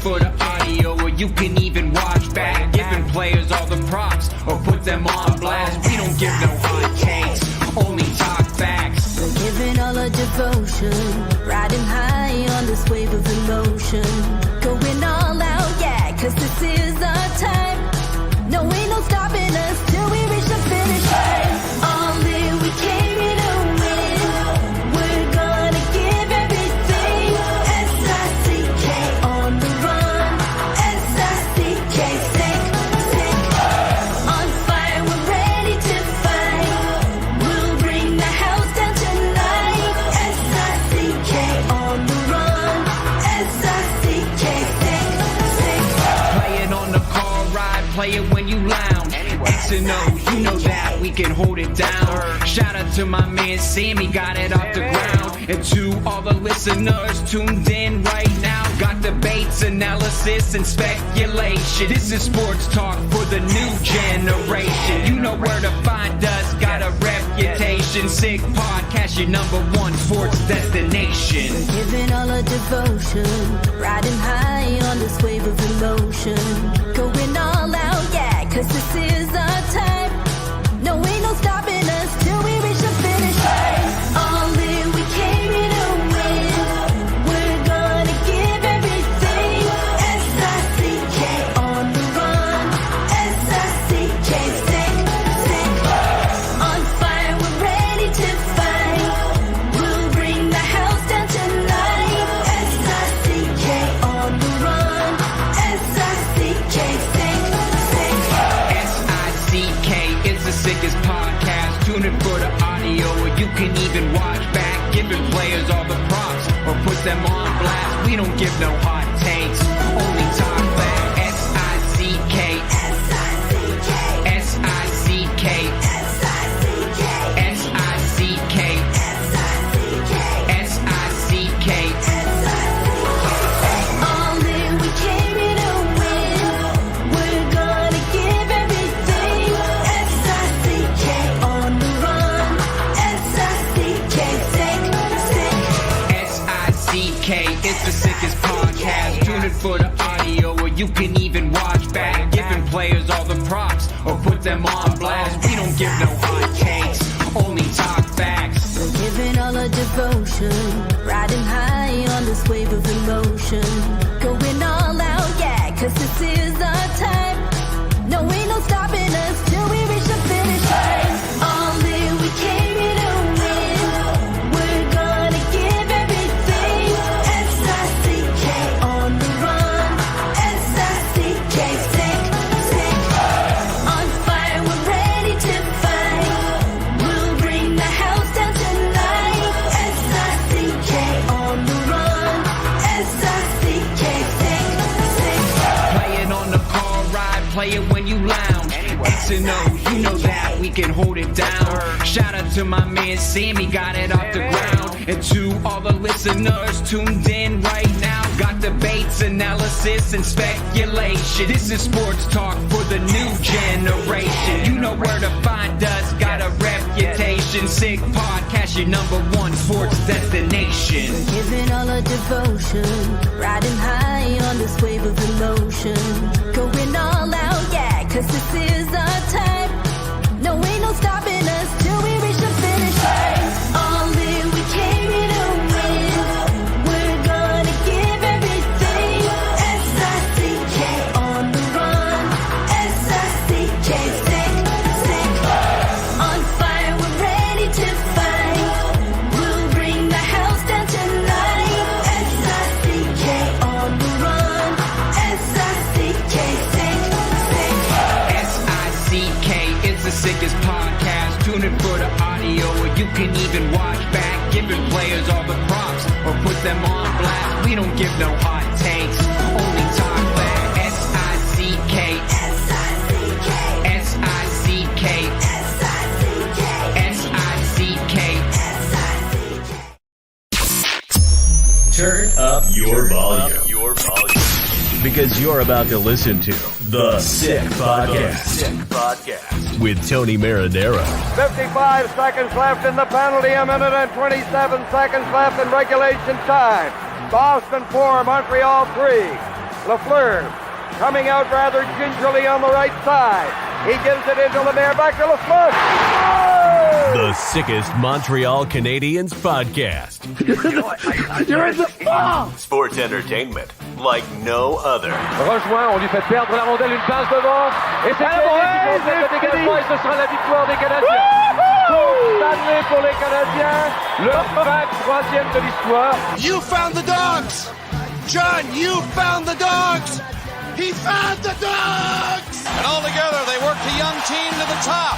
for the audio, or you can even watch back. Giving players all the props, or put them on blast. We don't give no hot takes, only talk facts. We're giving all our devotion, riding high on this wave of emotion. Going all out, yeah, cause this is our time. No, ain't no stopping us till we reach the finish line. All in, we came here to win. We're gonna give everything. S-I-C-K on the run. S-I-C-K, sick. On fire, we're ready to fight. We'll bring the house down tonight. S-I-C-K on the run. S-I-C-K, sick. Play it on the car ride, play it when you lounge. X and O, you know that we can hold it down. Shout out to my man Sammy, got it off the ground. And to all the listeners tuned in right now, got debates, analysis, and speculation. This is sports talk for the new generation. You know where to find us, got a reputation. Sick podcast, your #1 sports destination. Giving all our devotion, riding high on this wave of emotion. Going all out, yeah, cause this is our time. No, ain't no stopping us till we reach the finish line. All in, we came here to win. We're gonna give everything. S-I-C-K on the run. S-I-C-K, sick. On fire, we're ready to fight. We'll bring the house down tonight. S-I-C-K on the run. S-I-C-K, sick. S-I-C-K is the sickest podcast. Tune in for the audio, or you can even watch back. Giving players all the props, or put them on blast. We don't give no hot takes, only talk back. S-I-C-K, S-I-C-K, S-I-C-K, S-I-C-K, S-I-C-K, S-I-C-K, S-I-C-K. All in, we came here to win. We're gonna give everything. S-I-C-K on the run. S-I-C-K, sick. S-I-C-K is the sickest podcast. Tune in for the audio, or you can even watch back. Giving players all the props, or put them on blast. We don't give no hot takes, only talk facts. We're giving all our devotion, riding high on this wave of emotion. Going all out, yeah, cause this is our time. No, ain't no stopping us till we reach the finish line. All in, we came here to win. We're gonna give everything. S-I-C-K on the run. S-I-C-K, sick. On fire, we're ready to fight. We'll bring the house down tonight. S-I-C-K on the run. S-I-C-K, sick. Play it on the car ride, play it when you lounge. X and O, you know that we can hold it down. Shout out to my man Sammy, got it off the ground. And to all the listeners tuned in right now, got debates, analysis, and speculation. This is sports talk for the new generation. You know where to find us, got a reputation. Sick podcast, your #1 sports destination. Giving all our devotion, riding high on this wave of emotion. Going all out, yeah, cause this is our time. No, ain't no stopping us till we reach the finish line. All in, we came here to win. We're gonna give everything. S-I-C-K on the run. S-I-C-K, sick. On fire, we're ready to fight. We'll bring the house down tonight. S-I-C-K on the run. S-I-C-K, sick. S-I-C-K is the sickest podcast. Tune in for the audio, or you can even watch back. Giving players all the props, or put them on blast. We don't give no hot takes, only talk back. S-I-C-K, S-I-C-K, S-I-C-K, S-I-C-K, S-I-C-K, S-I-C-K. Turn up your volume. Because you're about to listen to The Sick Podcast. With Tony Marinaro. 55 seconds left in the penalty, a minute and 27 seconds left in regulation time. Boston 4, Montreal 3. Lafleur coming out rather gingerly on the right side. He gives it into Lemaire, back to Lafleur. Oh! The sickest Montreal Canadiens podcast. You're in the ball! Sports entertainment like no other. Rejoint, on lui fait perdre la rondelle, une passe devant. Et c'est le dégagement, et ce sera la victoire des Canadiens. Coupe Stanley pour les Canadiens. Leur 23e de l'histoire. You found the dogs! John, you found the dogs! He found the dogs! And all together, they worked the young team to the top.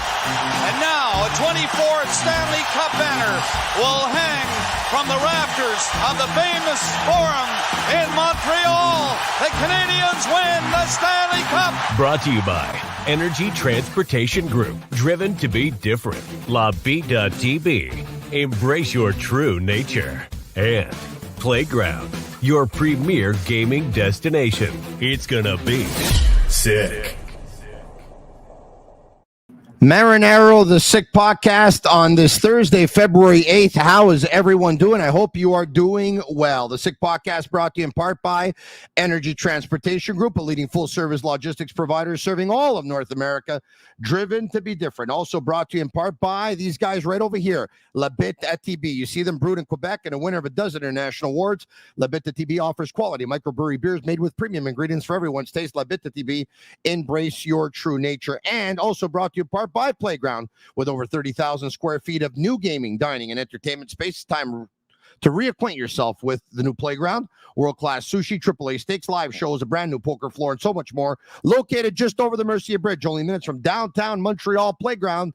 And now, a 24th Stanley Cup banner will hang from the rafters of the famous Forum in Montreal. The Canadiens win the Stanley Cup. Brought to you by Energy Transportation Group. Driven to be different. La Vida TV. Embrace your true nature. And Playground, your premier gaming destination. It's gonna be sick. Marinaro, the Sick Podcast on this Thursday, February 8th. How is everyone doing? I hope you are doing well. The Sick Podcast brought to you in part by Energy Transportation Group, a leading full-service logistics provider serving all of North America, driven to be different. Also brought to you in part by these guys right over here, La Bite ATB. You see them brewed in Quebec and a winner of a dozen international awards. La Bite ATB offers quality microbrewery beers made with premium ingredients for everyone's taste. La Bite ATB, embrace your true nature. And also brought to you in part by Playground, with over 30,000 square feet of new gaming, dining, and entertainment space. It's time to reacquaint yourself with the new Playground. World-class sushi, AAA steaks, live shows, a brand new poker floor, and so much more. Located just over the Mercier Bridge, only minutes from downtown Montreal. Playground,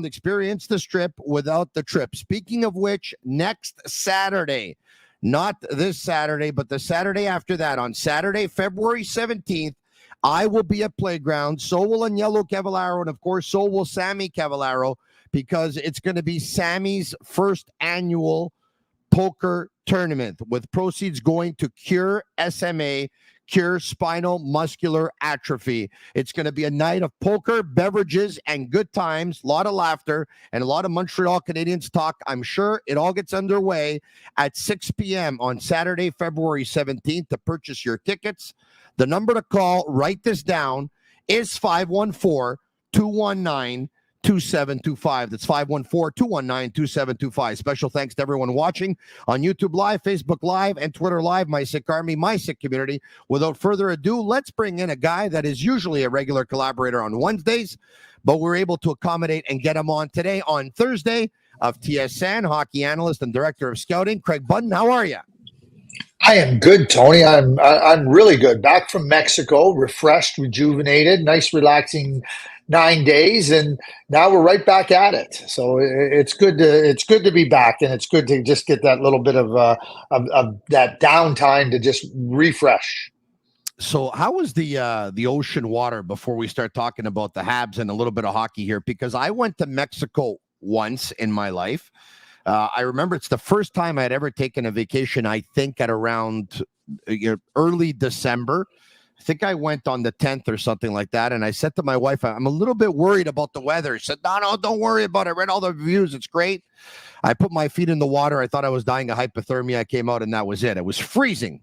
experience the Strip without the trip. Speaking of which, next Saturday, not this Saturday, but the Saturday after that, on Saturday, February 17th, I will be at Playground. So will Agnello Cavallaro, and of course, so will Sammy Cavallaro, because it's going to be Sammy's first annual poker tournament, with proceeds going to Cure SMA, Cure Spinal Muscular Atrophy. It's going to be a night of poker, beverages, and good times, a lot of laughter, and a lot of Montreal Canadiens talk. I'm sure it all gets underway at 6 p.m. on Saturday, February 17th. To purchase your tickets, the number to call, write this down, is 514-219-2725. That's 514-219-2725. Special thanks to everyone watching on YouTube Live, Facebook Live, and Twitter Live, My Sick Army, My Sick Community. Without further ado, let's bring in a guy that is usually a regular collaborator on Wednesdays, but we're able to accommodate and get him on today on Thursday, of TSN, hockey analyst and director of scouting, Craig Button. How are you? I am good, Tony. I'm really good. Back from Mexico, refreshed, rejuvenated, nice, relaxing 9 days, and now we're right back at it. So it's good to be back, and it's good to just get that little bit of that downtime to just refresh. So how was the ocean water before we start talking about the Habs and a little bit of hockey here? Because I went to Mexico once in my life. I remember it's the first time I had ever taken a vacation, I think at around early December. I think I went on the 10th or something like that. And I said to my wife, I'm a little bit worried about the weather. She said, no, don't worry about it. I read all the reviews. It's great. I put my feet in the water. I thought I was dying of hypothermia. I came out and that was it. It was freezing.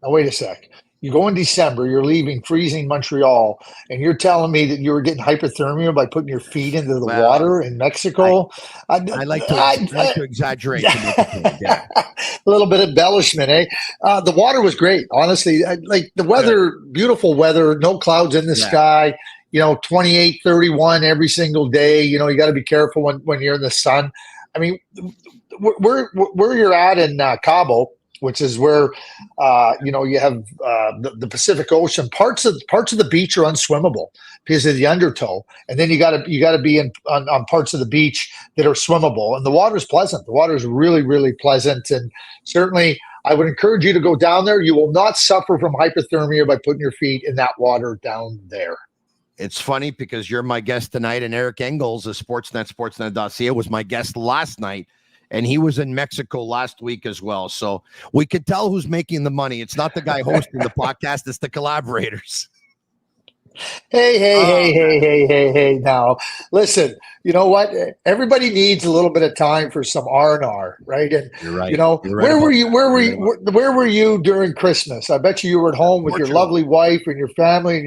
Now, wait a sec. You go in December, you're leaving freezing Montreal, and you're telling me that you were getting hypothermia by putting your feet into the water in Mexico? I like to exaggerate. Yeah. A little bit of embellishment, eh? The water was great, honestly. Like the weather, beautiful weather, no clouds in the sky, 28, 31 every single day. You got to be careful when you're in the sun. I mean, where you're at in Cabo, which is where you have the Pacific Ocean. Parts of the beach are unswimmable because of the undertow, and then you got to be on parts of the beach that are swimmable. And the water is pleasant. The water is really, really pleasant, and certainly I would encourage you to go down there. You will not suffer from hypothermia by putting your feet in that water down there. It's funny because you're my guest tonight, and Eric Engels of Sportsnet.ca was my guest last night. And he was in Mexico last week as well. So we could tell who's making the money. It's not the guy hosting the podcast. It's the collaborators. Hey. Now, listen, you know what? Everybody needs a little bit of time for some R&R, right? And, You're right. you know, You're right where were about you, that. where were You're you, right about where were you during Christmas? I bet you were at home with your Portugal. lovely wife and your family and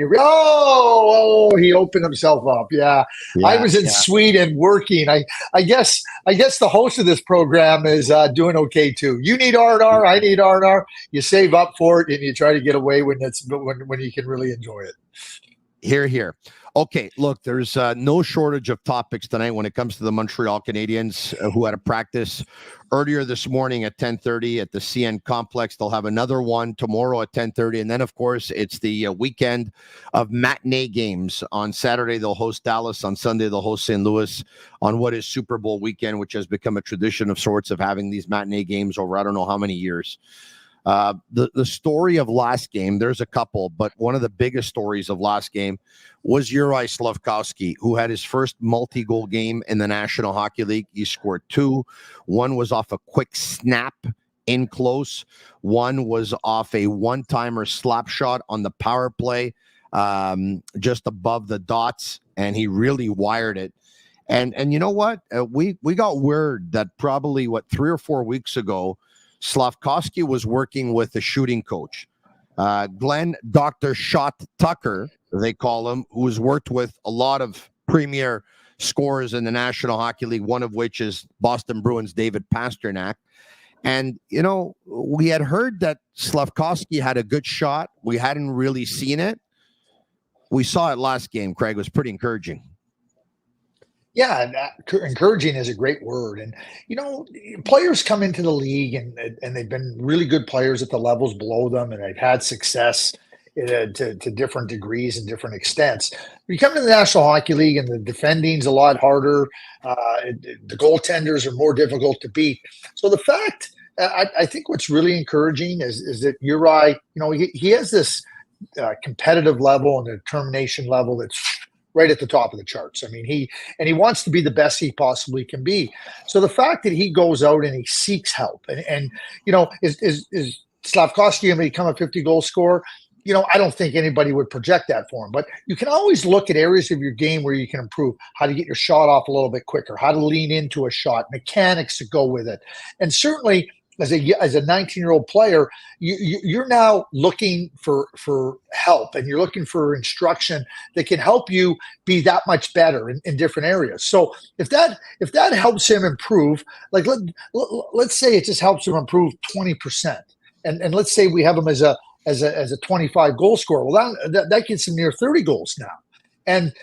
he opened himself up. Yeah. I was in Sweden working. I guess the host of this program is doing okay too. You need R&R. I need R&R. You save up for it and you try to get away when you can really enjoy it. Here. Okay, look, there's no shortage of topics tonight when it comes to the Montreal Canadiens, who had a practice earlier this morning at 10:30 at the CN Complex. They'll have another one tomorrow at 10:30, and then, of course, it's the weekend of matinee games. On Saturday, they'll host Dallas. On Sunday, they'll host St. Louis on what is Super Bowl weekend, which has become a tradition of sorts of having these matinee games over I don't know how many years. The story of last game, there's a couple, but one of the biggest stories of last game was Juraj Slafkovsky, who had his first multi-goal game in the National Hockey League. He scored 2. One was off a quick snap in close. One was off a one-timer slap shot on the power play, just above the dots, and he really wired it. And you know what? We got word that probably 3 or 4 weeks ago, Slafkovsky was working with a shooting coach, Glenn Dr. Shot Tucker, they call him, who has worked with a lot of premier scorers in the National Hockey League, one of which is Boston Bruins' David Pastrnak. And, you know, we had heard that Slafkovsky had a good shot. We hadn't really seen it. We saw it last game, Craig. It was pretty encouraging. Yeah, encouraging is a great word. And, you know, players come into the league and they've been really good players at the levels below them, and they've had success to different degrees and different extents. You come to the National Hockey League and the defending's a lot harder. The goaltenders are more difficult to beat. So the fact, I think what's really encouraging is that Uri, you know, he has this competitive level and determination level that's right at the top of the charts. I mean, he wants to be the best he possibly can be. So the fact that he goes out and he seeks help and you know, is Slafkovsky going to become a 50-goal scorer? You know, I don't think anybody would project that for him, but you can always look at areas of your game where you can improve, how to get your shot off a little bit quicker, how to lean into a shot, mechanics to go with it. And certainly as a 19-year-old player, you're now looking for help, and you're looking for instruction that can help you be that much better in different areas. So if that helps him improve, like let's say it just helps him improve 20%, and let's say we have him as a 25 goal scorer. Well, that gets him near 30 goals now. And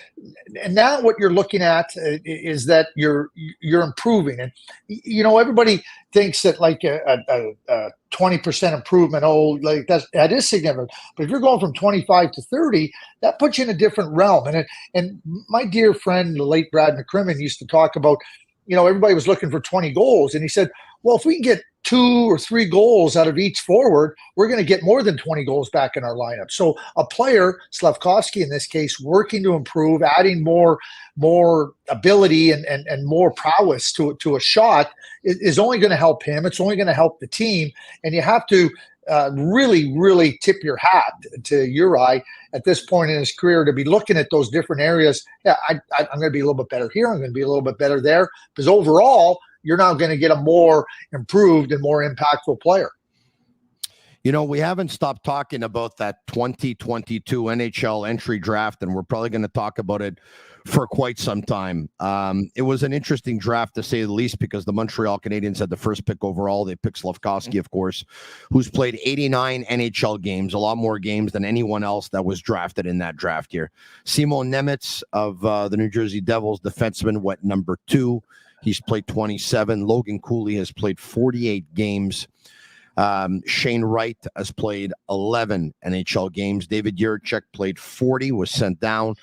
now what you're looking at is that you're improving. And, you know, everybody thinks that like a 20% improvement, like that is significant. But if you're going from 25 to 30, that puts you in a different realm. And my dear friend, the late Brad McCrimmon, used to talk about, you know, everybody was looking for 20 goals. And he said, well, if we can get 2 or 3 goals out of each forward, we're going to get more than 20 goals back in our lineup. So a player, Slafkovsky in this case, working to improve, adding more ability and more prowess to a shot is only going to help him. It's only going to help the team. And you have to really, really tip your hat to Uri at this point in his career to be looking at those different areas. Yeah, I'm going to be a little bit better here. I'm going to be a little bit better there. Because overall, you're now going to get a more improved and more impactful player. You know, we haven't stopped talking about that 2022 NHL entry draft, and we're probably going to talk about it for quite some time. It was an interesting draft, to say the least, because the Montreal Canadiens had the first pick overall. They picked Slafkovsky, of course, who's played 89 NHL games, a lot more games than anyone else that was drafted in that draft year. Simon Nemec of the New Jersey Devils, defenseman, went number 2. He's played 27. Logan Cooley has played 48 games. Shane Wright has played 11 NHL games. David Jiricek played 40, was sent down.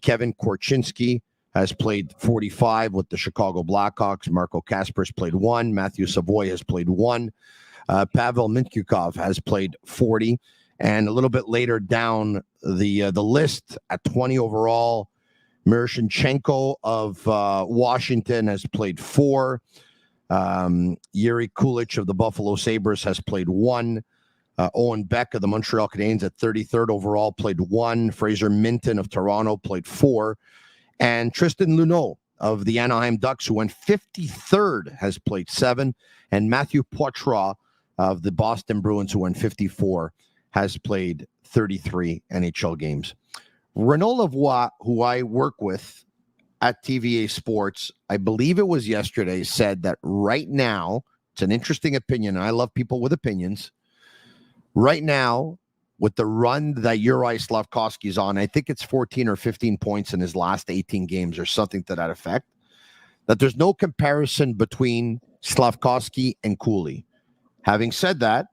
Kevin Korchinski has played 45 with the Chicago Blackhawks. Marco Kasper's played 1. Matthew Savoy has played 1. Pavel Mintyukov has played 40. And a little bit later down the list at 20 overall, Miroshnichenko of Washington has played 4. Yuri Kulich of the Buffalo Sabres has played 1. Owen Beck of the Montreal Canadiens at 33rd overall played 1. Fraser Minton of Toronto played 4. And Tristan Luneau of the Anaheim Ducks, who went 53rd, has played 7. And Matthew Poitras of the Boston Bruins, who went 54, has played 33 NHL games. Renaud Lavoie, who I work with at TVA Sports, I believe it was yesterday, said that right now, it's an interesting opinion, and I love people with opinions. Right now, with the run that Uri Slafkovsky's on, I think it's 14 or 15 points in his last 18 games or something to that effect, that there's no comparison between Slafkovsky and Cooley. Having said that,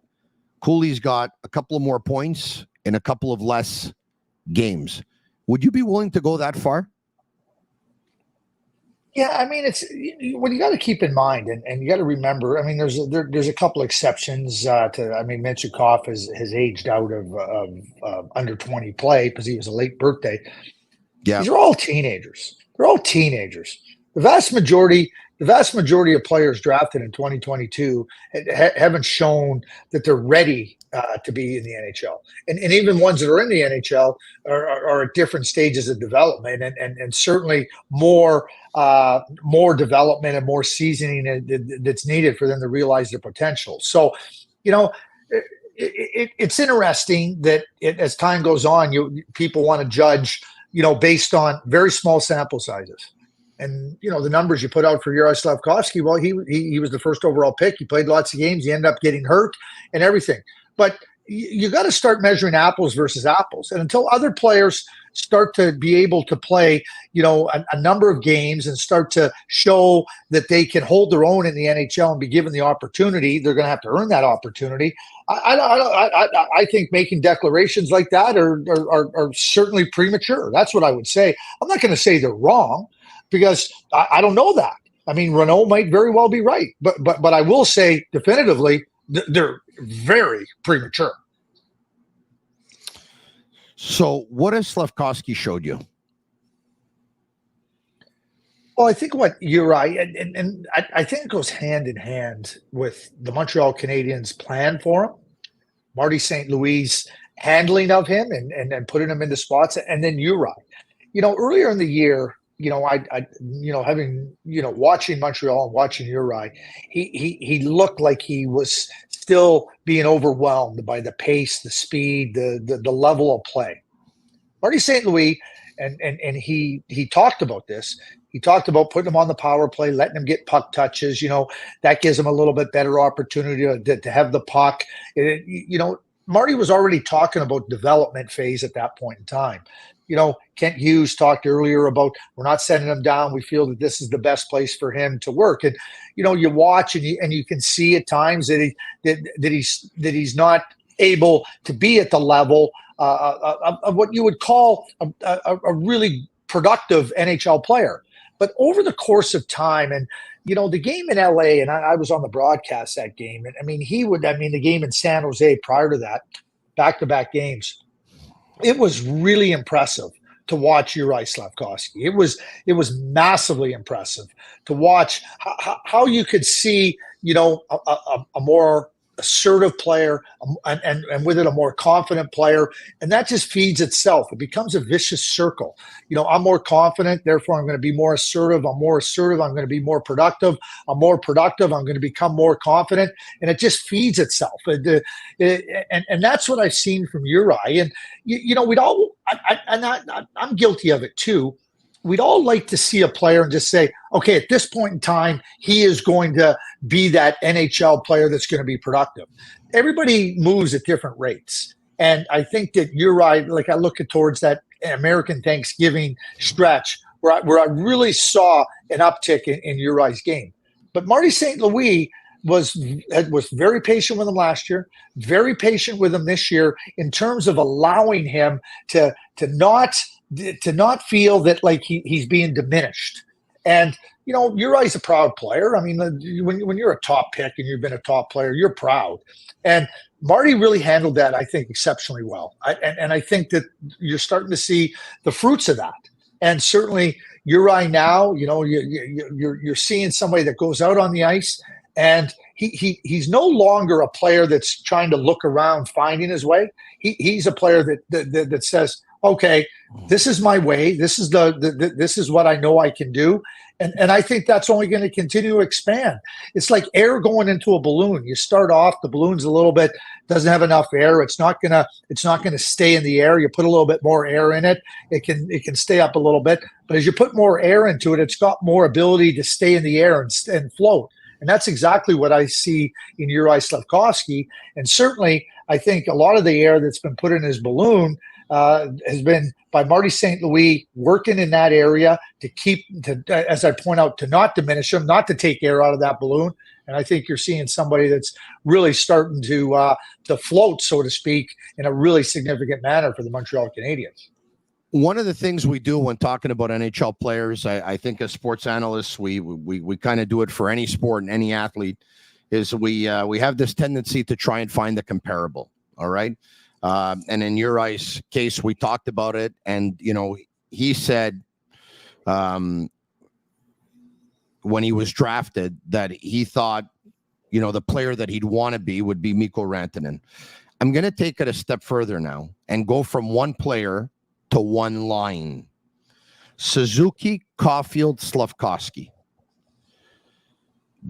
Cooley's got a couple of more points in a couple of less games. Would you be willing to go that far? Yeah, I mean, it's what you got to keep in mind, and you got to remember. I mean, there's a couple exceptions to. I mean, Menchikov has aged out of under 20 play because he was a late birthday. Yeah, these are all teenagers. They're all teenagers. The vast majority of players drafted in 2022 haven't shown that they're ready to be in the NHL, and even ones that are in the NHL are at different stages of development, and certainly more development and more seasoning that's needed for them to realize their potential. So, it's interesting that as time goes on, people want to judge, based on very small sample sizes. And, the numbers you put out for Uri Slafkovsky, well, he was the first overall pick. He played lots of games. He ended up getting hurt and everything. But you got to start measuring apples versus apples. And until other players start to be able to play, a number of games and start to show that they can hold their own in the NHL and be given the opportunity, they're going to have to earn that opportunity. I think making declarations like that are certainly premature. That's what I would say. I'm not going to say they're wrong, because I don't know that. I mean, Renaud might very well be right, but I will say definitively they're very premature. So what has Slafkovsky showed you? Well, I think what Uri, and I think it goes hand in hand with the Montreal Canadiens' plan for him, Marty St. Louis' handling of him and putting him into spots, and then Uri. Earlier in the year, watching Montreal and watching Uri, he looked like he was still being overwhelmed by the pace, the speed, the level of play. Marty St. Louis, and he talked about this. He talked about putting him on the power play, letting him get puck touches. That gives him a little bit better opportunity to have the puck. Marty was already talking about development phase at that point in time. Kent Hughes talked earlier about, we're not sending him down. We feel that this is the best place for him to work. And, you watch and you can see at times that he's not able to be at the level of what you would call a really productive NHL player. But over the course of time, and, the game in LA, and I was on the broadcast that game. And the game in San Jose prior to that, back-to-back games, it was really impressive to watch Uri Slafkovsky. It was massively impressive to watch how you could see, a more assertive player and with it a more confident player, and that just feeds itself. It becomes a vicious circle. I'm more confident, therefore I'm going to be more assertive. I'm more assertive, I'm going to be more productive. I'm more productive, I'm going to become more confident, and it just feeds itself. And that's what I've seen from Uri. And we'd all, I'm guilty of it too. We'd all like to see a player and just say, okay, at this point in time, he is going to be that NHL player that's going to be productive. Everybody moves at different rates. And I think that you're right. Like, I look towards that American Thanksgiving stretch where I really saw an uptick in Uri's game. But Marty St. Louis was very patient with him last year, very patient with him this year in terms of allowing him to not feel that like he's being diminished. And, Uri's a proud player. I mean, when you're a top pick and you've been a top player, you're proud. And Marty really handled that, I think, exceptionally well. And I think that you're starting to see the fruits of that. And certainly Uri now, you're seeing somebody that goes out on the ice and he's no longer a player that's trying to look around finding his way. He's a player that says, okay, this is my way. This is this is what I know I can do. And I think that's only going to continue to expand. It's like air going into a balloon. You start off, the balloon's a little bit, doesn't have enough air. It's not gonna stay in the air. You put a little bit more air in it, it can stay up a little bit. But as you put more air into it, it's got more ability to stay in the air and float. And that's exactly what I see in Uri Slafkovsky. And certainly, I think a lot of the air that's been put in his balloon has been by Marty St. Louis working in that area as I point out, to not diminish him, not to take air out of that balloon. And I think you're seeing somebody that's really starting to float, so to speak, in a really significant manner for the Montreal Canadiens. One of the things we do when talking about NHL players, I think as sports analysts, we kind of do it for any sport and any athlete, is we have this tendency to try and find the comparable. All right. And in Uri's case, we talked about it. And, he said when he was drafted that he thought, the player that he'd want to be would be Mikko Rantanen. I'm going to take it a step further now and go from one player to one line. Suzuki, Caulfield, Slafkovsky.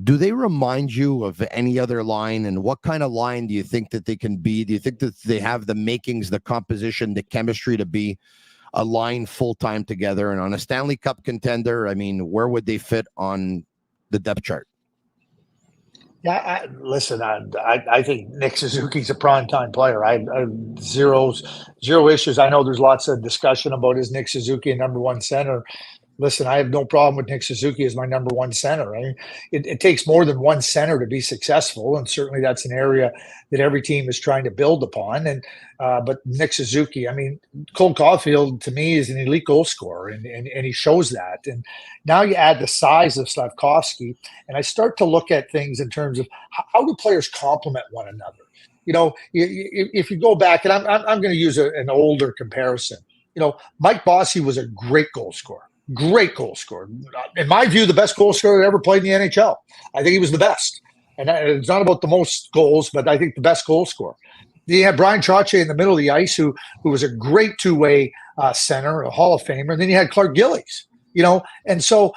Do they remind you of any other line, and what kind of line do you think that they can be? Do you think that they have the makings, the composition, the chemistry to be a line full-time together? And on a Stanley Cup contender, I mean, where would they fit on the depth chart? Yeah, listen, I think Nick Suzuki's a primetime player. I zero issues. I know there's lots of discussion about is Nick Suzuki a number one center. Listen, I have no problem with Nick Suzuki as my number one center. I mean, it takes more than one center to be successful, and certainly that's an area that every team is trying to build upon. And but Nick Suzuki, I mean, Cole Caulfield to me is an elite goal scorer, and he shows that. And now you add the size of Slafkovsky, and I start to look at things in terms of how do players complement one another. If you go back, and I'm going to use an older comparison. Mike Bossy was a great goal scorer. Great goal scorer. In my view, the best goal scorer that ever played in the NHL. I think he was the best. And it's not about the most goals, but I think the best goal scorer. You had Brian Trottier in the middle of the ice, who was a great two-way center, a Hall of Famer. And then you had Clark Gillies, And so,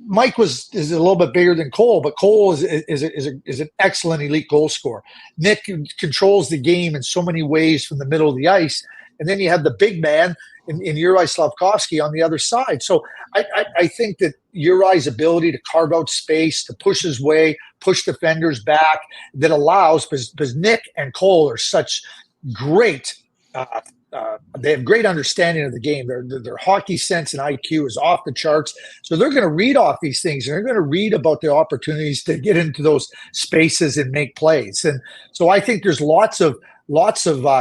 Mike is a little bit bigger than Cole, but Cole is an excellent elite goal scorer. Nick controls the game in so many ways from the middle of the ice. And then you have the big man in Uri Slafkovsky on the other side. So I think that Uri's ability to carve out space, to push his way, push defenders back, that allows, because Nick and Cole are such great they have great understanding of the game. Their hockey sense and IQ is off the charts. So they're going to read off these things, and they're going to read about the opportunities to get into those spaces and make plays. And so I think there's lots of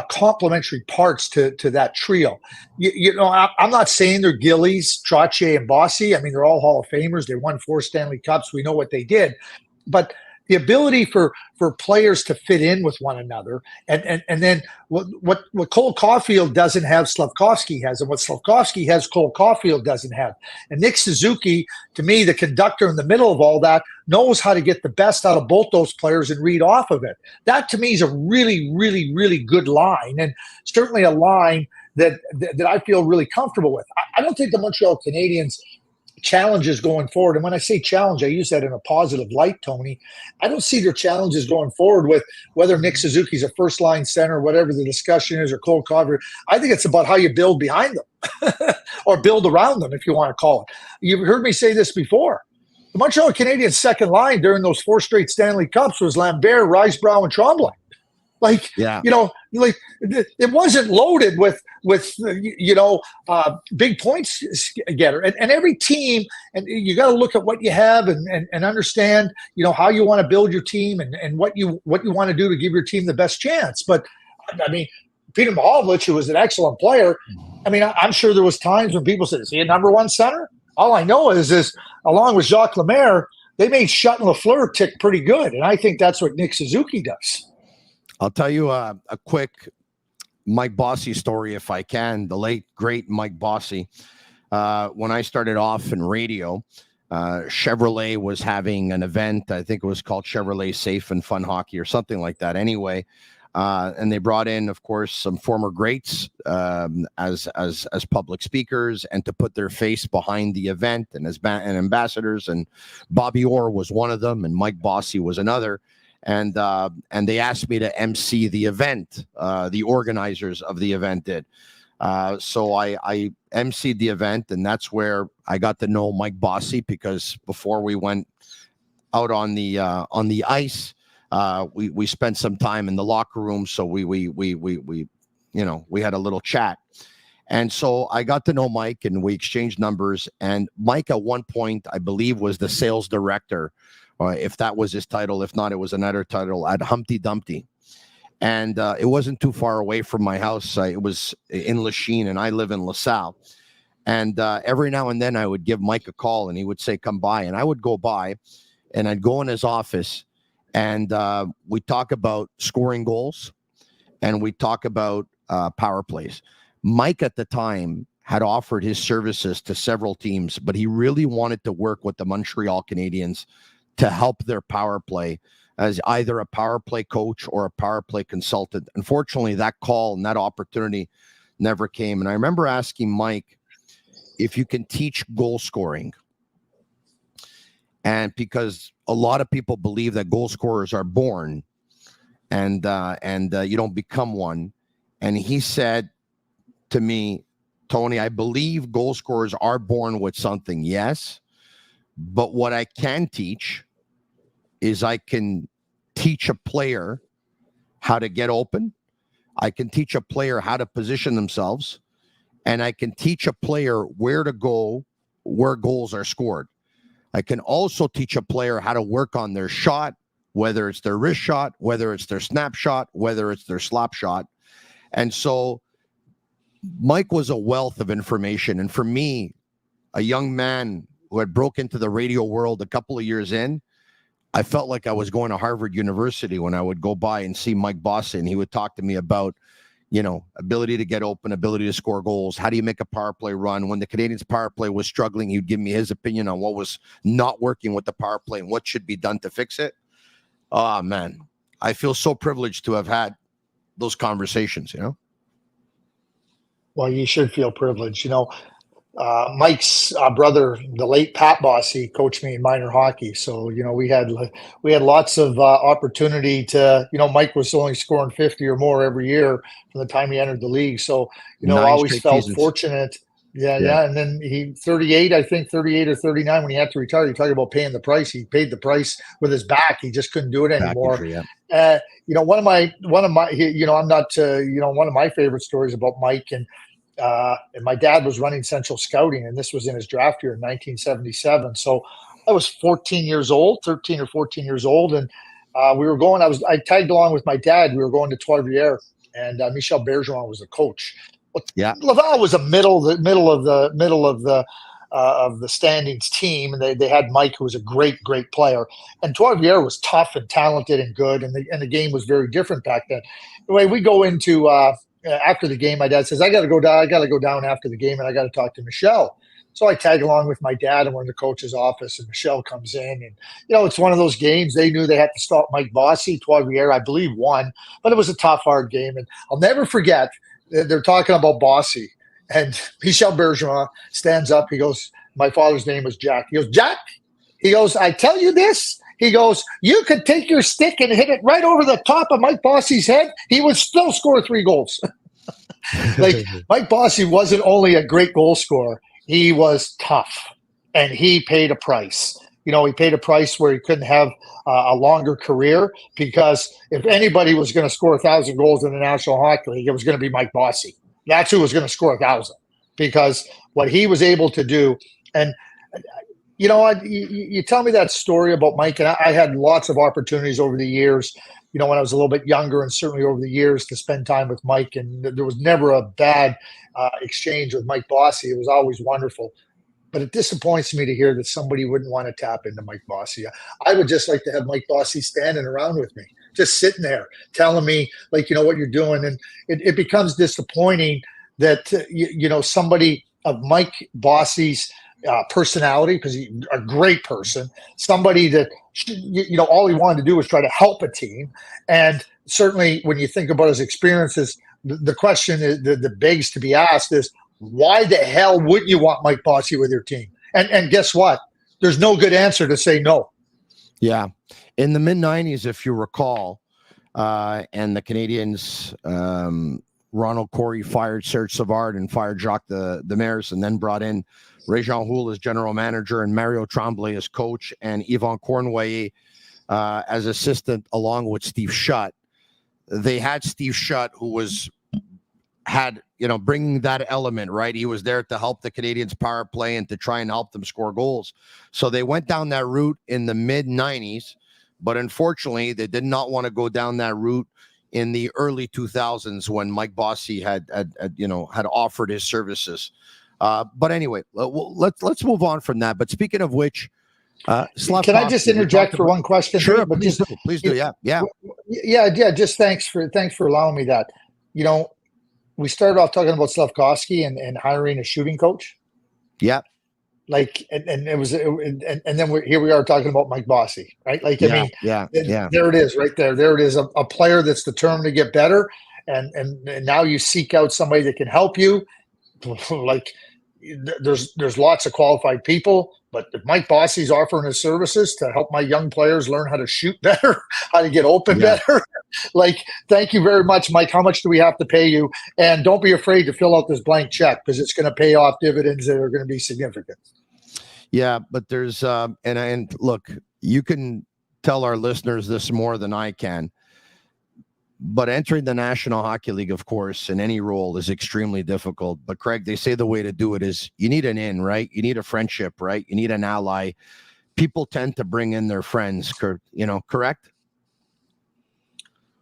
complementary parts to that trio. I'm not saying they're Gillies, Trottier, and Bossy. I mean, they're all Hall of Famers. They won 4 Stanley Cups. We know what they did. But the ability for players to fit in with one another, and then what Cole Caulfield doesn't have, Slafkovsky has, and what Slafkovsky has, Cole Caulfield doesn't have. And Nick Suzuki, to me, the conductor in the middle of all that, knows how to get the best out of both those players and read off of it. That, to me, is a really, really, really good line, and certainly a line that I feel really comfortable with. I don't think the Montreal Canadiens challenges going forward, and when I say challenge, I use that in a positive light, Tony. I don't see their challenges going forward with whether Nick Suzuki's a first-line center, whatever the discussion is, or Cole Caulfield. I think it's about how you build behind them or build around them, if you want to call it. You've heard me say this before. The Montreal Canadiens' second line during those 4 straight Stanley Cups was Lambert, Risebrough, and Tremblay. It wasn't loaded with big points getter. And every team, and you got to look at what you have and understand, how you want to build your team and what you want to do to give your team the best chance. But I mean, Peter Mahovlich, who was an excellent player, I mean, I'm sure there was times when people said, is he a number one center? All I know is along with Jacques Lemaire, they made Shutt and Lafleur tick pretty good. And I think that's what Nick Suzuki does. I'll tell you a quick Mike Bossy story, if I can. The late, great Mike Bossy. When I started off in radio, Chevrolet was having an event. I think it was called Chevrolet Safe and Fun Hockey or something like that. Anyway, and they brought in, of course, some former greats as public speakers and to put their face behind the event and as ambassadors. And Bobby Orr was one of them, and Mike Bossy was another. And they asked me to MC the event. The organizers of the event did. So I emceed the event, and that's where I got to know Mike Bossy, because before we went out on the ice, we spent some time in the locker room. So we had a little chat, and so I got to know Mike, and we exchanged numbers. And Mike, at one point, I believe, was the sales director, if that was his title. If not, it was another title at Humpty Dumpty. And it wasn't too far away from my house. It was in Lachine, and I live in LaSalle. And every now and then I would give Mike a call, and he would say, come by. And I would go by, and I'd go in his office, and we talk about scoring goals, and we talk about power plays. Mike at the time had offered his services to several teams, but he really wanted to work with the Montreal Canadiens to help their power play as either a power play coach or a power play consultant. Unfortunately, that call and that opportunity never came. And I remember asking Mike if you can teach goal scoring. And because a lot of people believe that goal scorers are born and you don't become one. And he said to me, Tony, I believe goal scorers are born with something, yes. But what I can teach is I can teach a player how to get open. I can teach a player how to position themselves. And I can teach a player where to go, where goals are scored. I can also teach a player how to work on their shot, whether it's their wrist shot, whether it's their snap shot, whether it's their slap shot. And so Mike was a wealth of information. And for me, a young man who had broke into the radio world a couple of years in, I felt like I was going to Harvard University when I would go by and see Mike Bossy, and he would talk to me about, ability to get open, ability to score goals. How do you make a power play run? When the Canadiens' power play was struggling, he'd give me his opinion on what was not working with the power play and what should be done to fix it. Oh, man, I feel so privileged to have had those conversations, Well, you should feel privileged. Mike's brother, the late Pat Bossy, coached me in minor hockey. So, we had lots of opportunity to, Mike was only scoring 50 or more every year from the time he entered the league. So, I always felt fortunate. Yeah. And then he 38 or 39 when he had to retire. You talk about paying the price. He paid the price with his back. He just couldn't do it anymore. One of my favorite stories about Mike and my dad was running Central Scouting, and this was in his draft year in 1977. So I was 13 or 14 years old, and I tagged along with my dad. We were going to Trois-Rivières, and Michel Bergeron was the coach. Yeah, Laval was a middle of the standings team, and they had Mike, who was a great player. And Trois-Rivières was tough and talented and good, and the game was very different back then. Anyway, we go into after the game. My dad says, I got to go down after the game, and I got to talk to Michel. So I tag along with my dad, and we're in the coach's office, and Michel comes in, and it's one of those games. They knew they had to stop Mike Bossy. Trois-Rivières, I believe, won, but it was a tough, hard game. And I'll never forget, they're talking about Bossy, and Michel Bergeron stands up. He goes, my father's name was Jack. He goes, Jack, he goes, I tell you this. He goes, you could take your stick and hit it right over the top of Mike Bossy's head. He would still score 3 goals. Mike Bossy wasn't only a great goal scorer. He was tough, and he paid a price. He paid a price where he couldn't have a longer career, because if anybody was going to score 1,000 goals in the National Hockey League, it was going to be Mike Bossy. That's who was going to score 1,000, because what he was able to do. And you tell me that story about Mike, and I had lots of opportunities over the years, when I was a little bit younger, and certainly over the years, to spend time with Mike. And there was never a bad exchange with Mike Bossy. It was always wonderful. But it disappoints me to hear that somebody wouldn't want to tap into Mike Bossy. I would just like to have Mike Bossy standing around with me, just sitting there telling me, what you're doing. And it becomes disappointing that, somebody of Mike Bossy's personality, because he's a great person, somebody that, all he wanted to do was try to help a team. And certainly when you think about his experiences, the question that begs to be asked is, why the hell wouldn't you want Mike Bossy with your team? And guess what? There's no good answer to say no. Yeah. In the mid-90s, if you recall, and the Canadiens, Ronald Corey fired Serge Savard and fired Jacques Demers, and then brought in Réjean Houle as general manager and Mario Tremblay as coach and Yvan Cournoyer as assistant, along with Steve Shutt. They had Steve Shutt, who had bringing that element, right? He was there to help the Canadiens power play and to try and help them score goals. So they went down that route in the mid-90s, but unfortunately, they did not want to go down that route in the early 2000s when Mike Bossy had offered his services. But anyway, let's move on from that. But speaking of which, can I just interject for one question? Sure, but please do. Yeah. Just thanks for allowing me that. We started off talking about Slavkovsky and hiring a shooting coach. Yeah. And it was, and then here we are talking about Mike Bossy, right? There it is, right there. There it is, a player that's determined to get better, and now you seek out somebody that can help you. There's lots of qualified people, but if Mike Bossy's offering his services to help my young players learn how to shoot better, how to get open better, thank you very much, Mike. How much do we have to pay you? And don't be afraid to fill out this blank check, because it's going to pay off dividends that are going to be significant. Yeah, but there's and look, you can tell our listeners this more than I can, but entering the National Hockey League, of course, in any role is extremely difficult. But Craig, they say the way to do it is you need an in, right? You need a friendship, right? You need an ally. People tend to bring in their friends, correct?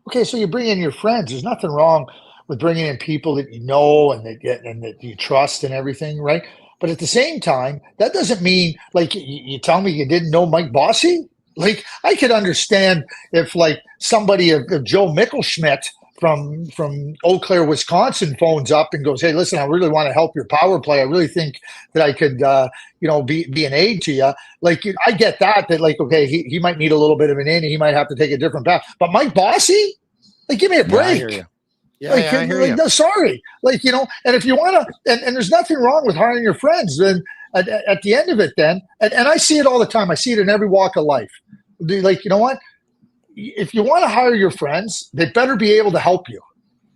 Okay, so you bring in your friends. There's nothing wrong with bringing in people that you know and that you trust and everything, right? But at the same time, that doesn't mean you tell me you didn't know Mike Bossy. I could understand if somebody of Joe Mickelschmidt from Eau Claire, Wisconsin phones up and goes, "Hey, listen, I really want to help your power play. I really think that I could, be an aid to you." I get that okay, he might need a little bit of an in. He might have to take a different path. But Mike Bossy, give me a break. I hear you. Yeah, I hear you. No, sorry. And if you want to, and there's nothing wrong with hiring your friends, then at the end of it, then, and I see it all the time. I see it in every walk of life. You know what? If you want to hire your friends, they better be able to help you.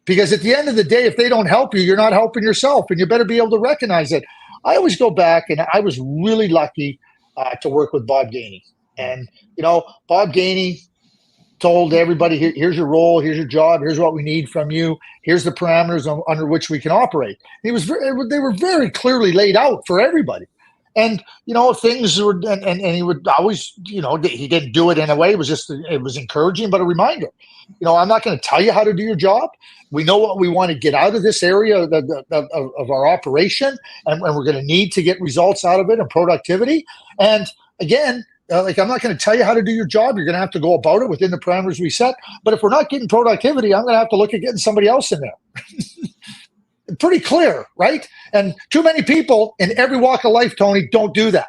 Because at the end of the day, if they don't help you, you're not helping yourself, and you better be able to recognize it. I always go back, and I was really lucky to work with Bob Gainey. And, Bob Gainey told everybody, here's your role, here's your job, here's what we need from you, here's the parameters under which we can operate. They were very clearly laid out for everybody. And, things were, and he would always, he didn't do it in a way. It was encouraging, but a reminder. I'm not going to tell you how to do your job. We know what we want to get out of this area of our operation, and we're going to need to get results out of it and productivity. And again, I'm not going to tell you how to do your job. You're going to have to go about it within the parameters we set. But if we're not getting productivity, I'm going to have to look at getting somebody else in there. Pretty clear, right? And too many people in every walk of life, Tony, don't do that.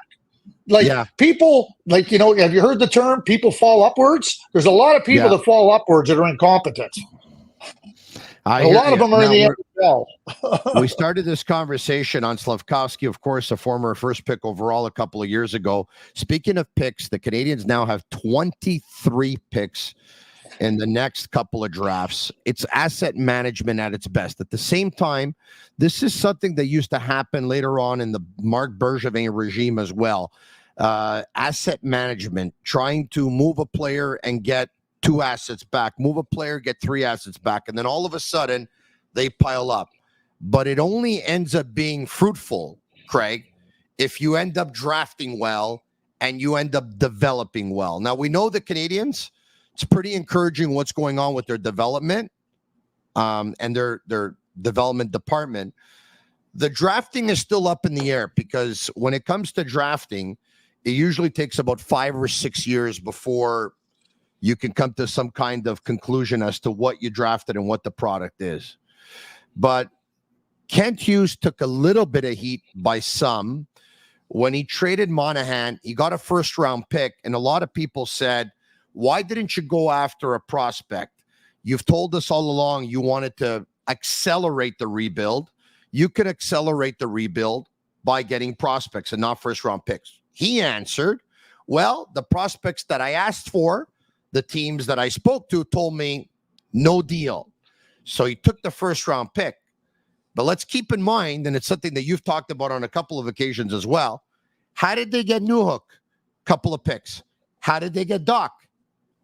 People, have you heard the term people fall upwards? There's a lot of people that fall upwards that are incompetent. A lot of them are in the NFL. We started this conversation on Slavkovsky, of course, a former first pick overall a couple of years ago. Speaking of picks, the Canadiens now have 23 picks in the next couple of drafts. It's asset management at its best. At the same time, this is something that used to happen later on in the Marc Bergevin regime as well. Asset management, trying to move a player and get 2 assets back, move a player, get 3 assets back, and then all of a sudden they pile up. But it only ends up being fruitful, Craig, if you end up drafting well and you end up developing well. Now, we know the Canadiens, it's pretty encouraging what's going on with their development and their development department. The drafting is still up in the air because when it comes to drafting, it usually takes about 5 or 6 years before you can come to some kind of conclusion as to what you drafted and what the product is. But Kent Hughes took a little bit of heat by some when he traded Monahan, he got a first-round pick, and a lot of people said, why didn't you go after a prospect? You've told us all along you wanted to accelerate the rebuild. You can accelerate the rebuild by getting prospects and not first-round picks. He answered, well, the prospects that I asked for, the teams that I spoke to told me, no deal. So he took the first-round pick. But let's keep in mind, and it's something that you've talked about on a couple of occasions as well, how did they get Newhook? Couple of picks. How did they get Doc?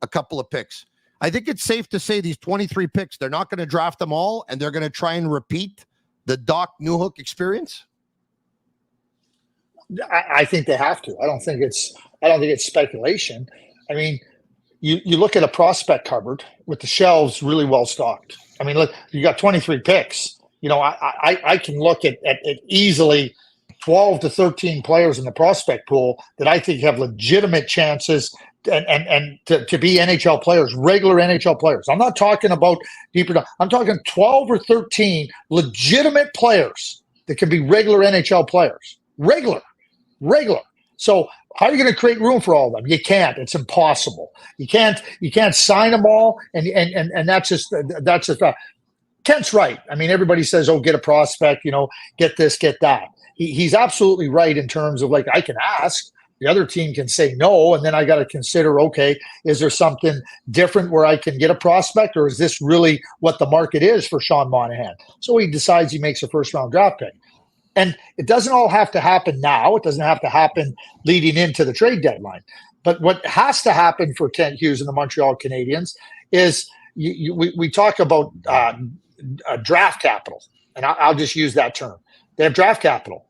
A couple of picks. I think it's safe to say these 23 picks, they're not going to draft them all, and they're going to try and repeat the Doc Newhook experience. I think they have to. I don't think it's speculation. I mean, you look at a prospect cupboard with the shelves really well stocked. I mean, look, you got 23 picks. You know, I can look at easily 12 to 13 players in the prospect pool that I think have legitimate chances and to be NHL players, regular NHL players. I'm not talking about deeper down. I'm talking 12 or 13 legitimate players that can be regular NHL players. Regular. So how are you going to create room for all of them? You can't. It's impossible. You can't sign them all, and that's just Kent's right. I mean, everybody says, "Oh, get a prospect, get this, get that." He's absolutely right in terms of, like, I can ask, the other team can say no, and then I got to consider, okay, is there something different where I can get a prospect, or is this really what the market is for Sean Monahan? So he decides he makes a first-round draft pick. And it doesn't all have to happen now. It doesn't have to happen leading into the trade deadline. But what has to happen for Kent Hughes and the Montreal Canadiens is we talk about draft capital, and I'll just use that term. They have draft capital.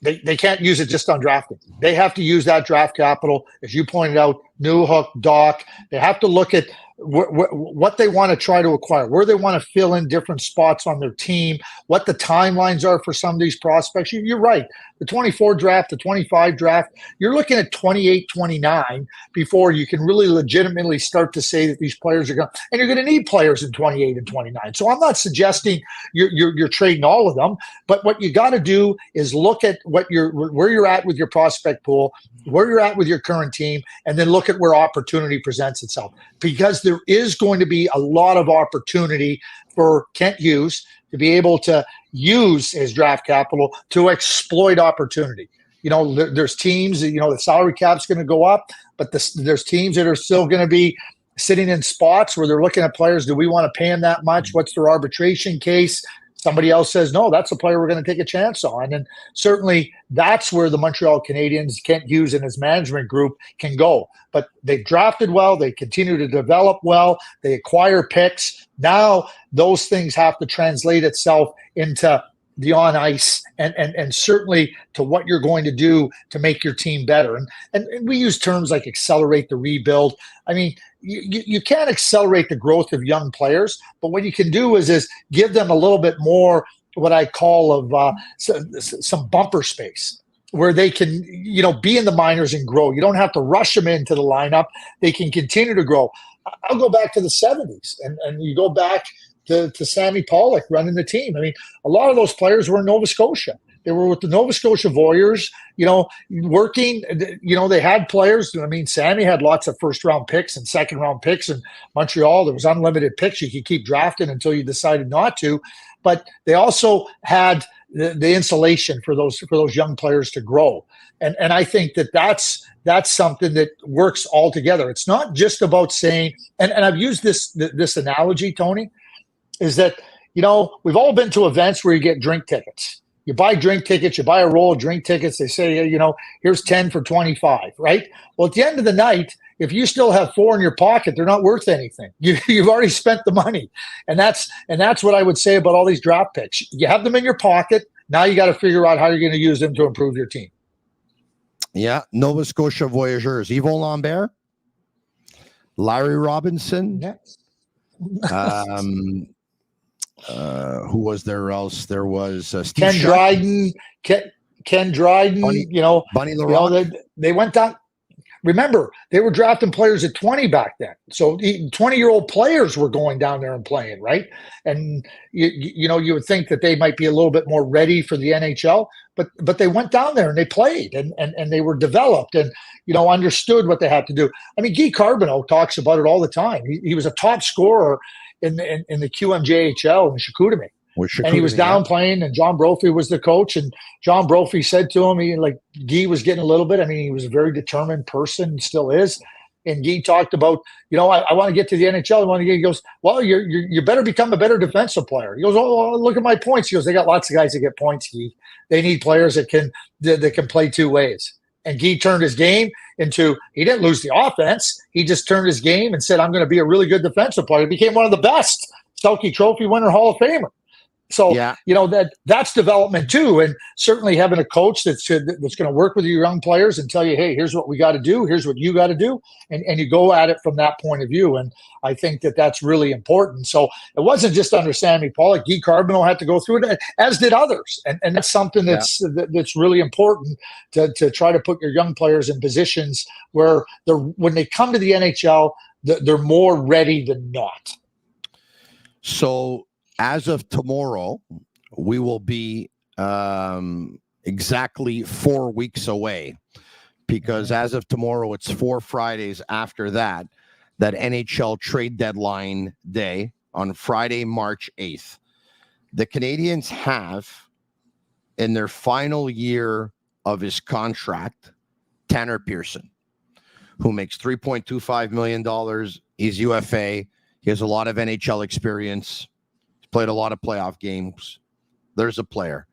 They can't use it just on drafting. They have to use that draft capital, as you pointed out, Newhook, Doc. They have to look at what they want to try to acquire, where they want to fill in different spots on their team, what the timelines are for some of these prospects. You're right. The 24 draft, the 25 draft, you're looking at 28, 29 before you can really legitimately start to say that these players are going to, and you're going to need players in 28 and 29. So I'm not suggesting you're trading all of them, but what you got to do is look at where you're at with your prospect pool, where you're at with your current team, and then look at where opportunity presents itself. Because there is going to be a lot of opportunity for Kent Hughes to be able to use his draft capital to exploit opportunity. There's teams, the salary cap's going to go up, but there's teams that are still going to be sitting in spots where they're looking at players. Do we want to pay them that much? What's their arbitration case? Somebody else says, no, that's a player we're going to take a chance on. And certainly that's where the Montreal Canadiens, Kent Hughes and his management group can go. But they've drafted well. They continue to develop well. They acquire picks. Now those things have to translate itself into the on ice and certainly to what you're going to do to make your team better. And we use terms like accelerate the rebuild. I mean, you can't accelerate the growth of young players, but what you can do is give them a little bit more, what I call of some bumper space, where they can, be in the minors and grow. You don't have to rush them into the lineup. They can continue to grow. I'll go back to the 70s, and you go back to Sammy Pollock running the team. I mean, a lot of those players were in Nova Scotia. They were with the Nova Scotia Warriors, working. They had players. I mean, Sammy had lots of first-round picks and second-round picks in Montreal. There was unlimited picks. You could keep drafting until you decided not to. But they also had the insulation for those young players to grow. And I think that's something that works all together. It's not just about saying, and I've used this analogy, Tony, is that, we've all been to events where you get drink tickets. You buy drink tickets, you buy a roll of drink tickets. They say, here's 10 for 25, right? Well, at the end of the night, if you still have 4 in your pocket, they're not worth anything. You've already spent the money. And that's what I would say about all these draft picks. You have them in your pocket. Now you got to figure out how you're going to use them to improve your team. Yeah. Nova Scotia Voyageurs, Yvon Lambert, Larry Robinson. Yes. Who was there else? There was Steve Ken Dryden. Ken Dryden. Bunny LaRock. They went down. remember, they were drafting players at 20 back then. So 20-year-old players were going down there and playing, right? And you would think that they might be a little bit more ready for the NHL, but they went down there and they played and they were developed and understood what they had to do. I mean, Guy Carbonneau talks about it all the time. He was a top scorer in the QMJHL in Chicoutimi. And he was down playing, and John Brophy was the coach. And John Brophy said to him, Guy was getting a little bit. I mean, he was a very determined person, still is. And Guy talked about, I want to get to the NHL. He goes, well, you better become a better defensive player. He goes, oh, look at my points. He goes, they got lots of guys that get points, Guy. They need players that can play two ways. And Guy turned his game into, he didn't lose the offense. He just turned his game and said, I'm going to be a really good defensive player. He became one of the best Selke Trophy winner, Hall of Famer. So, that's development too. And certainly having a coach that's going to work with your young players and tell you, hey, here's what we got to do. Here's what you got to do. And you go at it from that point of view. And I think that that's really important. So it wasn't just under Sammy Pollock. Guy Carbonneau had to go through it, as did others. And that's something that's really important to try to put your young players in positions where when they come to the NHL, they're more ready than not. So, as of tomorrow, we will be exactly 4 weeks away, because as of tomorrow, it's 4 Fridays after that NHL trade deadline day on Friday, March 8th. The Canadiens have, in their final year of his contract, Tanner Pearson, who makes $3.25 million. He's UFA. He has a lot of NHL experience. Played a lot of playoff games. There's a player.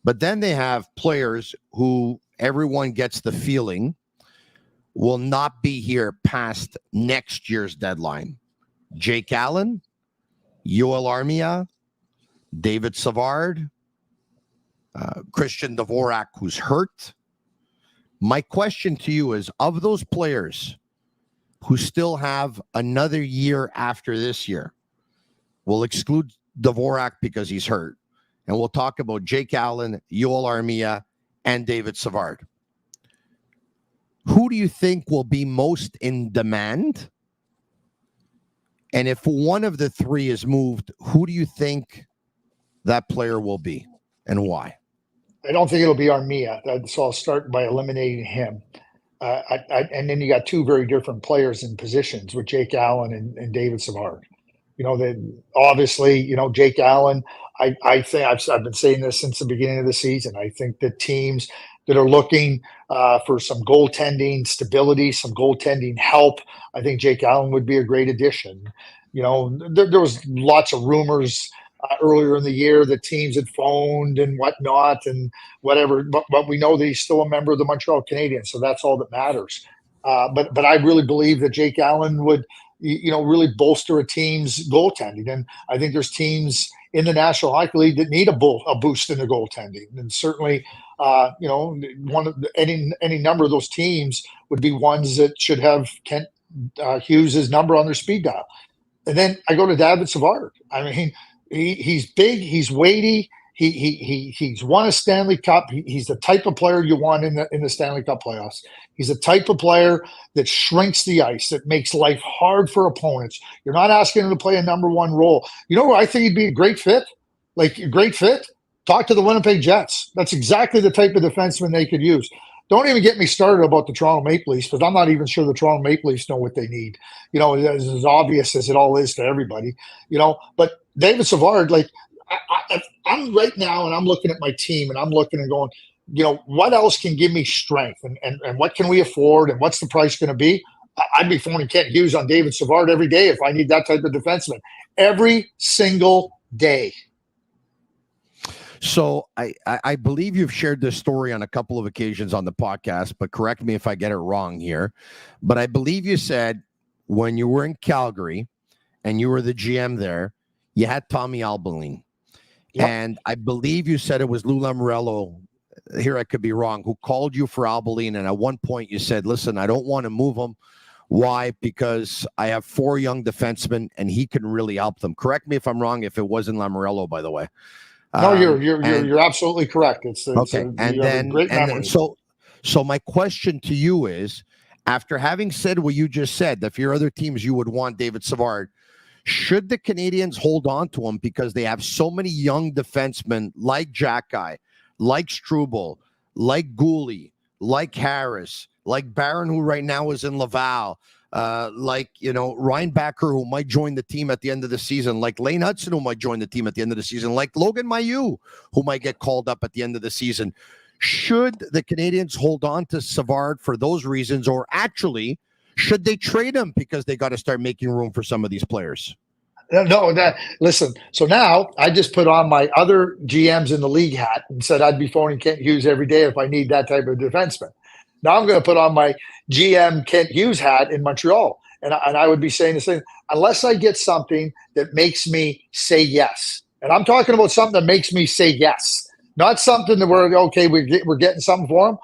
But then they have players who everyone gets the feeling will not be here past next year's deadline. Jake Allen, Yoel Armia, David Savard, Christian Dvorak, who's hurt. My question to you is, of those players who still have another year after this year, we'll exclude Dvorak because he's hurt, and we'll talk about Jake Allen, Yoel Armia, and David Savard. Who do you think will be most in demand? And if one of the three is moved, who do you think that player will be and why? I don't think it'll be Armia, so I'll start by eliminating him. And then you got two very different players in positions with Jake Allen and David Savard. Obviously, Jake Allen, I think I've been saying this since the beginning of the season. I think the teams that are looking for some goaltending stability, some goaltending help, I think Jake Allen would be a great addition. There was lots of rumors earlier in the year that teams had phoned and whatnot and whatever, but we know that he's still a member of the Montreal Canadiens, so that's all that matters. But I really believe that Jake Allen would really bolster a team's goaltending. And I think there's teams in the National Hockey League that need a boost in their goaltending. And certainly, any number of those teams would be ones that should have Kent Hughes' number on their speed dial. And then I go to David Savard. I mean, he's big, he's weighty. He's won a Stanley Cup. He's the type of player you want in the Stanley Cup playoffs. He's the type of player that shrinks the ice, that makes life hard for opponents. You're not asking him to play a number one role. You know where I think he'd be a great fit? Talk to the Winnipeg Jets. That's exactly the type of defenseman they could use. Don't even get me started about the Toronto Maple Leafs, because I'm not even sure the Toronto Maple Leafs know what they need. As obvious as it all is to everybody. But David Savard, I'm right now, and I'm looking at my team, and I'm looking and going, what else can give me strength, and what can we afford, and what's the price going to be? I'd be phoning Kent Hughes on David Savard every day if I need that type of defenseman. Every single day. So I believe you've shared this story on a couple of occasions on the podcast, but correct me if I get it wrong here. But I believe you said when you were in Calgary and you were the GM there, you had Tommy Albaline. Yep. And I believe you said it was Lou Lamoriello, here I could be wrong, who called you for Albaline. And at one point you said, listen, I don't want to move him. Why? Because I have 4 young defensemen and he can really help them. Correct me if I'm wrong, if it wasn't Lamoriello, by the way. No, you're absolutely correct. It's okay. And then so my question to you is, After having said what you just said, that for your other teams you would want David Savard, should the Canadiens hold on to him because they have so many young defensemen like Jacky, like Struble, like Gooley, like Harris, like Barron, who right now is in Laval, like, Ryan Backer, who might join the team at the end of the season, like Lane Hudson, who might join the team at the end of the season, like Logan Mailloux, who might get called up at the end of the season. Should the Canadiens hold on to Savard for those reasons, or actually, should they trade him because they got to start making room for some of these players? Listen, so now I just put on my other GMs in the league hat and said I'd be phoning Kent Hughes every day if I need that type of defenseman. Now I'm going to put on my GM Kent Hughes hat in Montreal, and I would be saying the same, unless I get something that makes me say yes. And I'm talking about something that makes me say yes. Not something that we're getting something for him.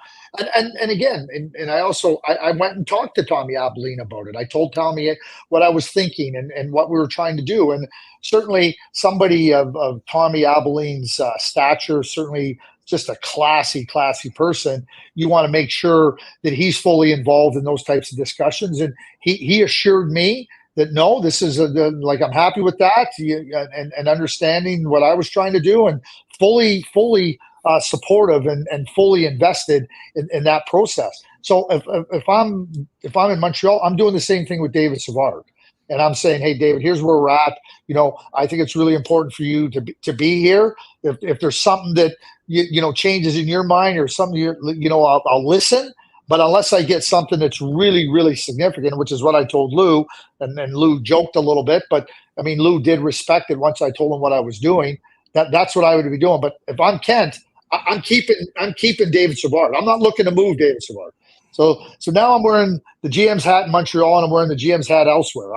And again, I went and talked to Tommy Abilene about it. I told Tommy what I was thinking and what we were trying to do. And certainly somebody of Tommy Abilene's stature, certainly just a classy person. You want to make sure that he's fully involved in those types of discussions. And he assured me that no, this is I'm happy with that, and understanding what I was trying to do, and fully supportive and fully invested in that process. So if I'm in Montreal, I'm doing the same thing with David Savard, and I'm saying, hey, David, here's where we're at. I think it's really important for you to be here. If there's something that changes in your mind or something, I'll listen. But unless I get something that's really, really significant, which is what I told Lou, and Lou joked a little bit, but I mean, Lou did respect it once I told him what I was doing. That's what I would be doing. But if I'm Kent, I'm keeping David Savard. I'm not looking to move David Savard. So now I'm wearing the GM's hat in Montreal, and I'm wearing the GM's hat elsewhere.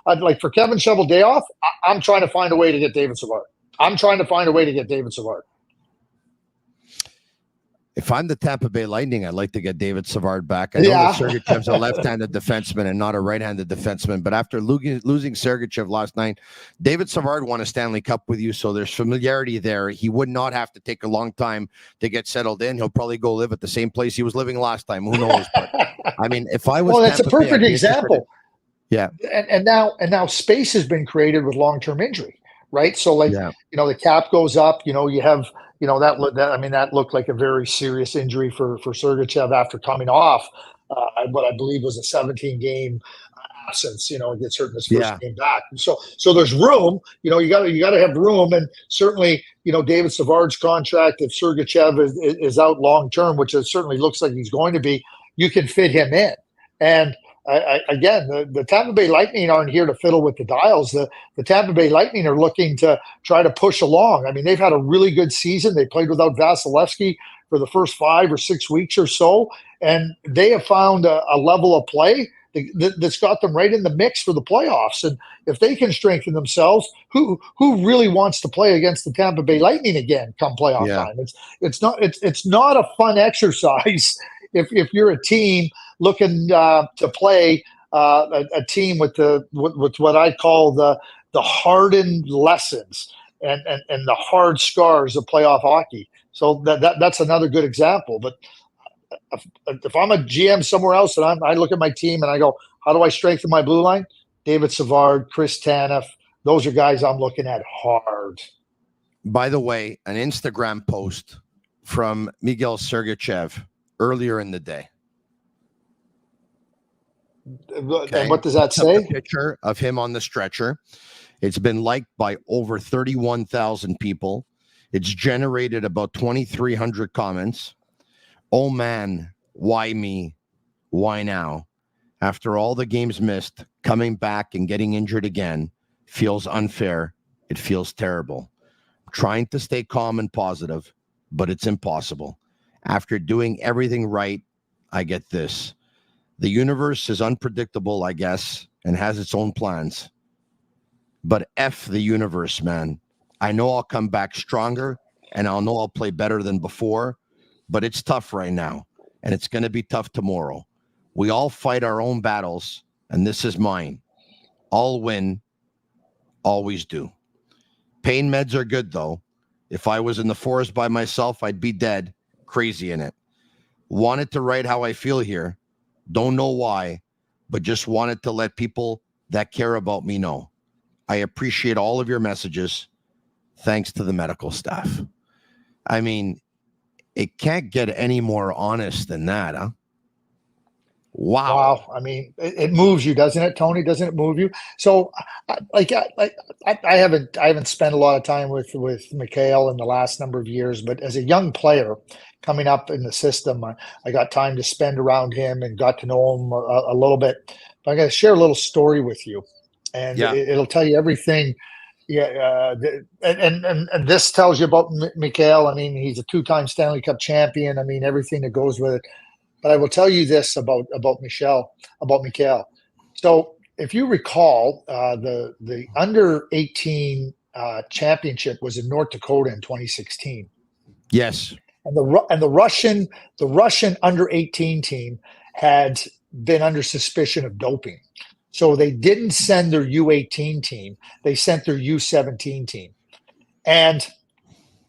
I'd like for Kevin Shovel day off. I'm trying to find a way to get David Savard. If I'm the Tampa Bay Lightning, I'd like to get David Savard back. I know that Sergachev's a left-handed defenseman and not a right-handed defenseman, but after losing Sergachev last night, David Savard won a Stanley Cup with you, so there's familiarity there. He would not have to take a long time to get settled in. He'll probably go live at the same place he was living last time. Who knows? But I mean, if I was that's Tampa a perfect example. Yeah. And now space has been created with long-term injury, right? So the cap goes up, you have that looked like a very serious injury for Sergachev after coming off what I believe was a 17-game absence. Gets hurt in his first game back. So there's room. You got to have room, and certainly David Savard's contract, if Sergachev is out long term, which it certainly looks like he's going to be, you can fit him in. And again, the Tampa Bay Lightning aren't here to fiddle with the dials. The Tampa Bay Lightning are looking to try to push along. I mean, they've had a really good season. They played without Vasilevsky for the first 5 or 6 weeks or so, and they have found a level of play that's got them right in the mix for the playoffs. And if they can strengthen themselves, who really wants to play against the Tampa Bay Lightning again come playoff time? It's not a fun exercise if you're a team looking to play a team with what I call the hardened lessons and the hard scars of playoff hockey. So that's another good example. But if I'm a GM somewhere else and I look at my team and I go, how do I strengthen my blue line? David Savard, Chris Tanev, those are guys I'm looking at hard. By the way, an Instagram post from Miguel Sergachev earlier in the day. Okay. And what does that say? A picture of him on the stretcher. It's been liked by over 31,000 people. It's generated about 2,300 comments. Oh man, why me? Why now? After all the games missed, coming back and getting injured again feels unfair. It feels terrible. I'm trying to stay calm and positive, but it's impossible. After doing everything right, I get this. The universe is unpredictable, I guess, and has its own plans. But F the universe, man. I know I'll come back stronger, and I'll know I'll play better than before, but it's tough right now, and it's going to be tough tomorrow. We all fight our own battles, and this is mine. I'll win, always do. Pain meds are good, though. If I was in the forest by myself, I'd be dead, crazy in it. Wanted to write how I feel here. Don't know why, but just wanted to let people that care about me know. I appreciate all of your messages. Thanks to the medical staff. I mean, it can't get any more honest than that, huh? Wow. I mean, it moves you, doesn't it, Tony? Doesn't it move you? So, I haven't spent a lot of time with Mikhail in the last number of years, but as a young player coming up in the system, I got time to spend around him and got to know him a little bit. But I'm going to share a little story with you, and it'll tell you everything. Yeah, and this tells you about Mikhail. I mean, he's a 2-time Stanley Cup champion. I mean, everything that goes with it. But I will tell you this about Mikhail. So if you recall, the under 18 championship was in North Dakota in 2016. Yes. And the Russian under 18 team had been under suspicion of doping. So they didn't send their U18 team. They sent their U17 team. And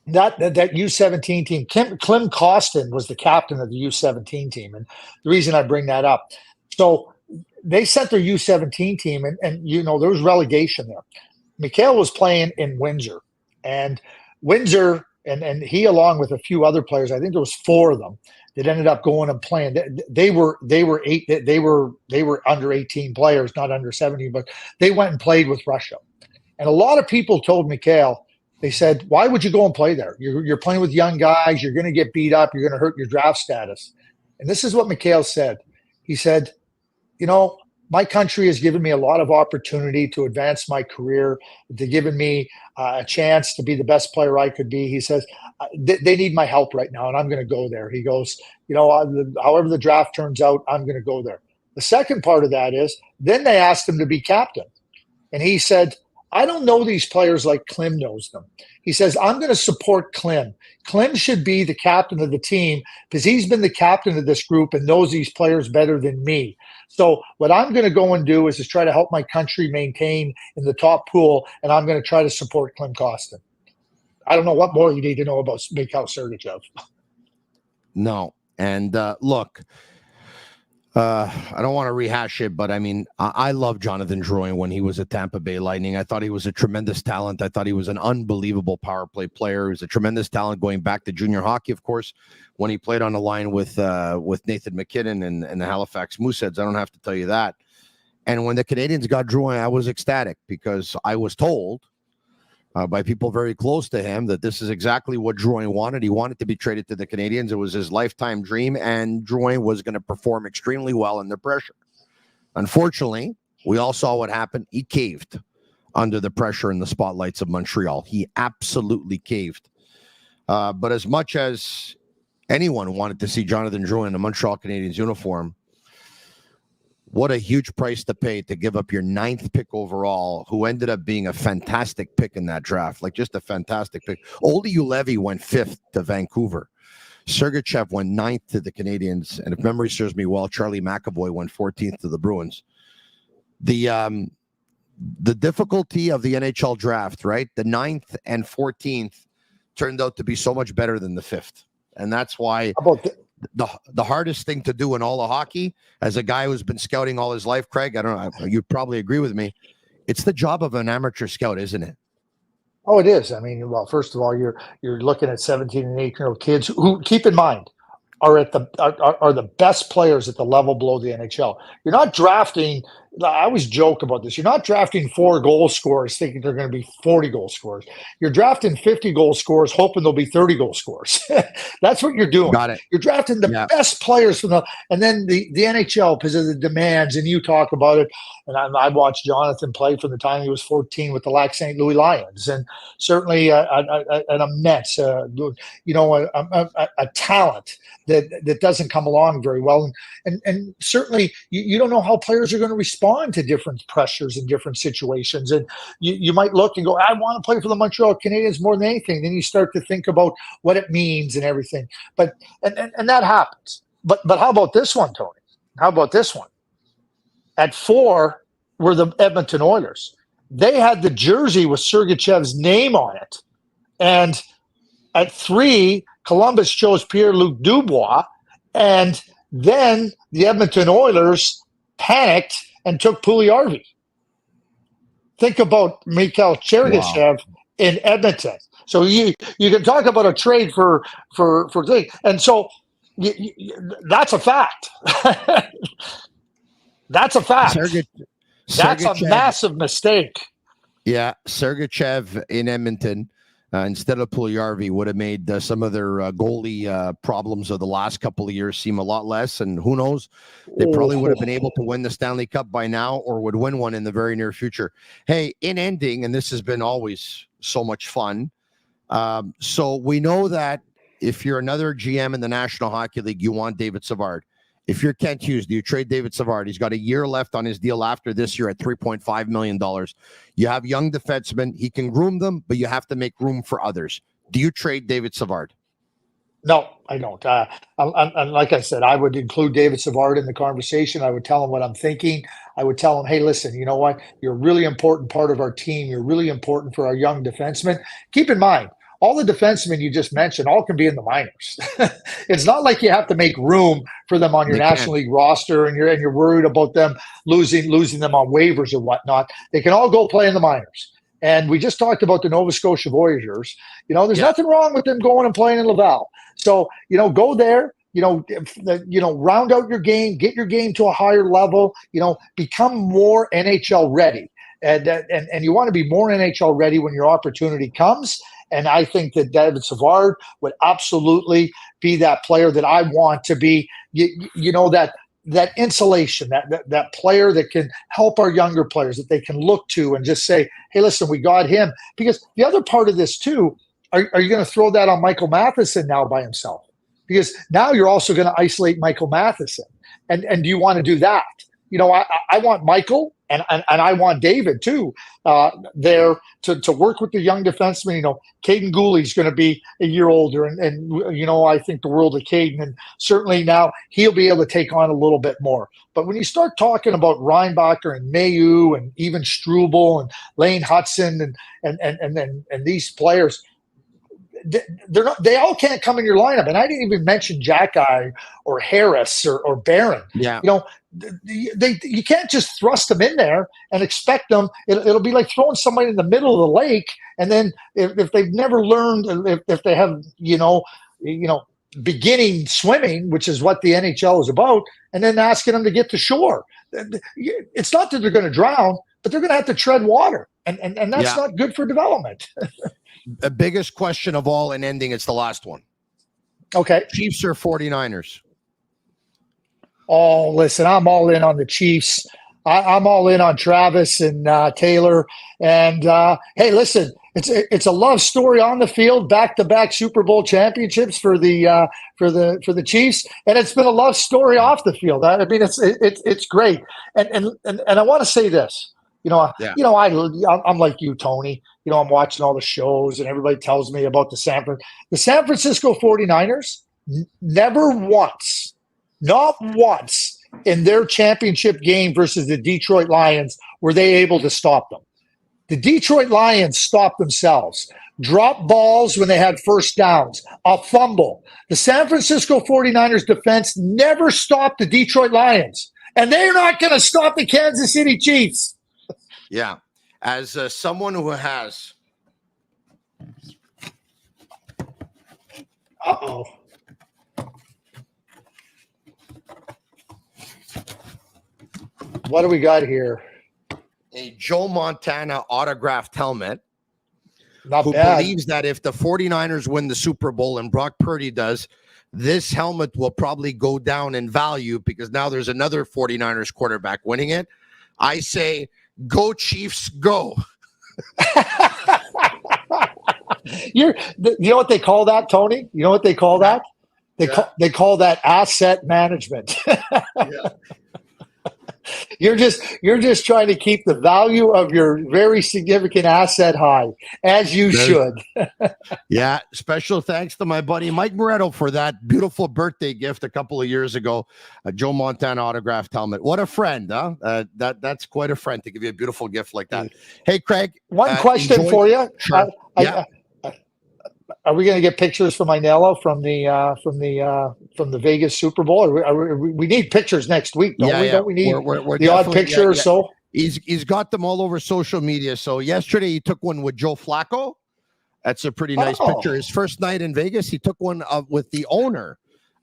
that U17 team, Klim Kostin was the captain of the U17 team. And the reason I bring that up, so they sent their U17 team, and you know, there was relegation there. Mikhail was playing in Windsor, and Windsor, and he, along with a few other players, I think there was 4 of them that ended up going and playing. They were under 18 players, not under 17, but they went and played with Russia. And a lot of people told Mikhail, they said, why would you go and play there? You're playing with young guys. You're going to get beat up. You're going to hurt your draft status. And this is what Mikhail said. He said, you know, my country has given me a lot of opportunity to advance my career, to given me a chance to be the best player I could be. He says, they need my help right now, and I'm going to go there. He goes, you know, however the draft turns out, I'm going to go there. The second part of that is, then they asked him to be captain. And he said, I don't know these players like Klim knows them. He says, I'm going to support Klim. Klim should be the captain of the team because he's been the captain of this group and knows these players better than me. So what I'm going to go and do is try to help my country maintain in the top pool, and I'm going to try to support Klim Kostin. I don't know what more you need to know about Mikhail Sergachev. No. And look, I don't want to rehash it, but I mean, I love Jonathan Drouin when he was at Tampa Bay Lightning. I thought he was a tremendous talent. I thought he was an unbelievable power play player. He was a tremendous talent going back to junior hockey, of course, when he played on the line with Nathan McKinnon and the Halifax Mooseheads. I don't have to tell you that. And when the Canadiens got Drouin, I was ecstatic because I was told by people very close to him that this is exactly what Drouin wanted. He wanted to be traded to the Canadiens. It was his lifetime dream, and Drouin was going to perform extremely well under pressure. Unfortunately, we all saw what happened. He caved under the pressure in the spotlights of Montreal. He absolutely caved. But as much as anyone wanted to see Jonathan Drouin in a Montreal Canadiens uniform, what a huge price to pay to give up your 9th pick overall, who ended up being a fantastic pick in that draft, like just a fantastic pick. Oldie Ulevy went 5th to Vancouver. Sergachev went 9th to the Canadiens. And if memory serves me well, Charlie McAvoy went 14th to the Bruins. The difficulty of the NHL draft, right? The 9th and 14th turned out to be so much better than the 5th. And that's why the hardest thing to do in all of hockey, as a guy who's been scouting all his life, Craig, I don't know, you'd probably agree with me, it's the job of an amateur scout, isn't it? Oh, it is. I mean, well, first of all, you're looking at 17 and 18-year-old kids who, keep in mind, are the best players at the level below the NHL. You're not drafting. I always joke about this. You're not drafting 4 goal scorers thinking they're going to be 40 goal scorers. You're drafting 50 goal scorers hoping they'll be 30 goal scorers. That's what you're doing. Got it. You're drafting the best players from and then the NHL, because of the demands, and you talk about it. And I watched Jonathan play from the time he was 14 with the Lac St. Louis Lions, and certainly an immense, a talent that doesn't come along very well. And certainly you don't know how players are going to respond to different pressures in different situations. And you might look and go, I want to play for the Montreal Canadiens more than anything. Then you start to think about what it means and everything. But and that happens. But how about this one, Tony? How about this one? At 4 were the Edmonton Oilers. They had the jersey with Sergachev's name on it. And at 3, Columbus chose Pierre-Luc Dubois. And Then the Edmonton Oilers panicked and took Puljujärvi. Think about Mikhail Cheryshev in Edmonton. So you can talk about a trade for things, and so that's a fact. That's a fact. That's a massive mistake. Yeah, Sergachev in Edmonton instead of Puljujärvi would have made some of their goalie problems of the last couple of years seem a lot less. And who knows, they probably would have been able to win the Stanley Cup by now or would win one in the very near future. Hey, in ending, and this has been always so much fun. So we know that if you're another GM in the National Hockey League, you want David Savard. If you're Kent Hughes, do you trade David Savard? He's got a year left on his deal after this year at $3.5 million. You have young defensemen. He can groom them, but you have to make room for others. Do you trade David Savard? No, I don't. And like I said, I would include David Savard in the conversation. I would tell him what I'm thinking. I would tell him, hey, listen, you know what? You're a really important part of our team. You're really important for our young defensemen. Keep in mind, all the defensemen you just mentioned all can be in the minors. It's not like you have to make room for them on your National League roster and you're worried about them losing them on waivers or whatnot. They can all go play in the minors. And we just talked about the Nova Scotia Voyageurs. There's nothing wrong with them going and playing in Laval. So, go there, round out your game, get your game to a higher level, become more NHL ready. And you want to be more NHL ready when your opportunity comes. And I think that David Savard would absolutely be that player that I want to be, that insulation, that player that can help our younger players, that they can look to and just say, hey, listen, we got him. Because the other part of this too, are you going to throw that on Michael Matheson now by himself? Because now you're also going to isolate Michael Matheson. And do you want to do that? I want Michael and I want David too there to work with the young defenseman. Caden Gooley's going to be a year older, and I think the world of Caden, and certainly now he'll be able to take on a little bit more. But when you start talking about Reinbacher and Mayu and even Struble and Lane Hudson and these players, they all can't come in your lineup. And I didn't even mention Jackeye or Harris or Barron. Yeah. You can't just thrust them in there and expect them. It'll be like throwing somebody in the middle of the lake. And then if they've never learned, if they have, beginning swimming, which is what the NHL is about, and then asking them to get to shore. It's not that they're going to drown, but they're going to have to tread water. And that's not good for development. The biggest question of all in ending, it's the last one. Okay. Chiefs or 49ers? Oh, listen, I'm all in on the Chiefs. I'm all in on Travis and Taylor. And hey, listen, it's a love story on the field, back-to-back Super Bowl championships for the Chiefs, and it's been a love story off the field. I mean, it's great. And I want to say this. I'm like you, Tony. I'm watching all the shows, and everybody tells me about the San Francisco 49ers. Never once, not once, in their championship game versus the Detroit Lions were they able to stop them. The Detroit Lions stopped themselves. Dropped balls when they had first downs. A fumble. The San Francisco 49ers defense never stopped the Detroit Lions, and they're not going to stop the Kansas City Chiefs. Yeah. As someone who has... Uh-oh. What do we got here? A Joe Montana autographed helmet. Not who bad. Believes that if the 49ers win the Super Bowl and Brock Purdy does, this helmet will probably go down in value because now there's another 49ers quarterback winning it. I say, go Chiefs, go. You know what they call that, Tony? You know what they call that? They call that asset management. Yeah. You're just trying to keep the value of your very significant asset high, as you should. Yeah. Special thanks to my buddy Mike Moretto for that beautiful birthday gift a couple of years ago. A Joe Montana autographed helmet. What a friend, huh? That's quite a friend to give you a beautiful gift like that. Hey, Craig. One question for you. Sure. Are we going to get pictures from Inello from the from the Vegas Super Bowl? We need pictures next week, don't we? Don't we need we're the odd picture or so? He's got them all over social media. So yesterday he took one with Joe Flacco. That's a pretty nice picture. His first night in Vegas, he took one with the owner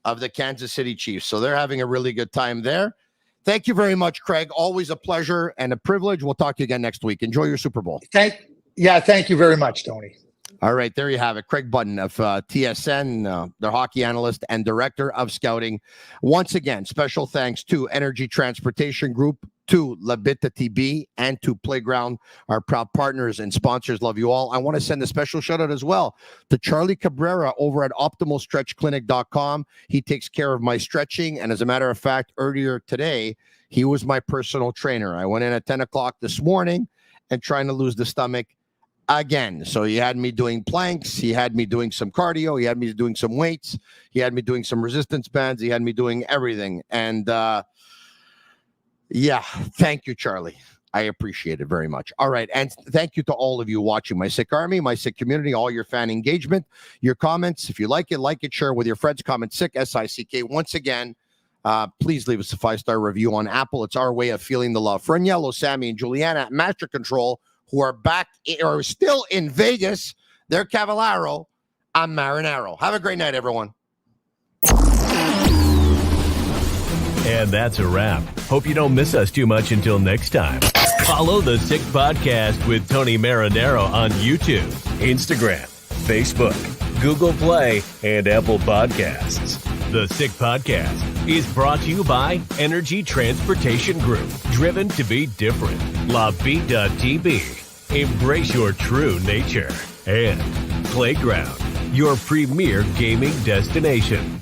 of the Kansas City Chiefs. So they're having a really good time there. Thank you very much, Craig. Always a pleasure and a privilege. We'll talk to you again next week. Enjoy your Super Bowl. Thank you very much, Tony. All right, there you have it. Craig Button of TSN, their hockey analyst and director of scouting. Once again, special thanks to Energy Transportation Group, to Labita TB, and to Playground, our proud partners and sponsors. Love you all. I want to send a special shout out as well to Charlie Cabrera over at OptimalStretchClinic.com. He takes care of my stretching. And as a matter of fact, earlier today, he was my personal trainer. I went in at 10 o'clock this morning and trying to lose the stomach again. So he had me doing planks. He had me doing some cardio. He had me doing some weights. He had me doing some resistance bands. He had me doing everything. And yeah, thank you, Charlie. I appreciate it very much. All right. And thank you to all of you watching, my Sick Army, my Sick community, all your fan engagement, your comments. If you like it, share with your friends. Comment Sick, S-I-C-K. Once again, please leave us a 5-star review on Apple. It's our way of feeling the love. Franiello, Sammy, and Juliana at Master Control, who are back or still in Vegas. They're Cavallaro. I'm Marinaro. Have a great night, everyone. And that's a wrap. Hope you don't miss us too much until next time. Follow the Sick Podcast with Tony Marinaro on YouTube, Instagram, Facebook, Google Play, and Apple Podcasts. The Sick Podcast is brought to you by Energy Transportation Group, driven to be different. La Vida TB, embrace your true nature. And Playground, your premier gaming destination.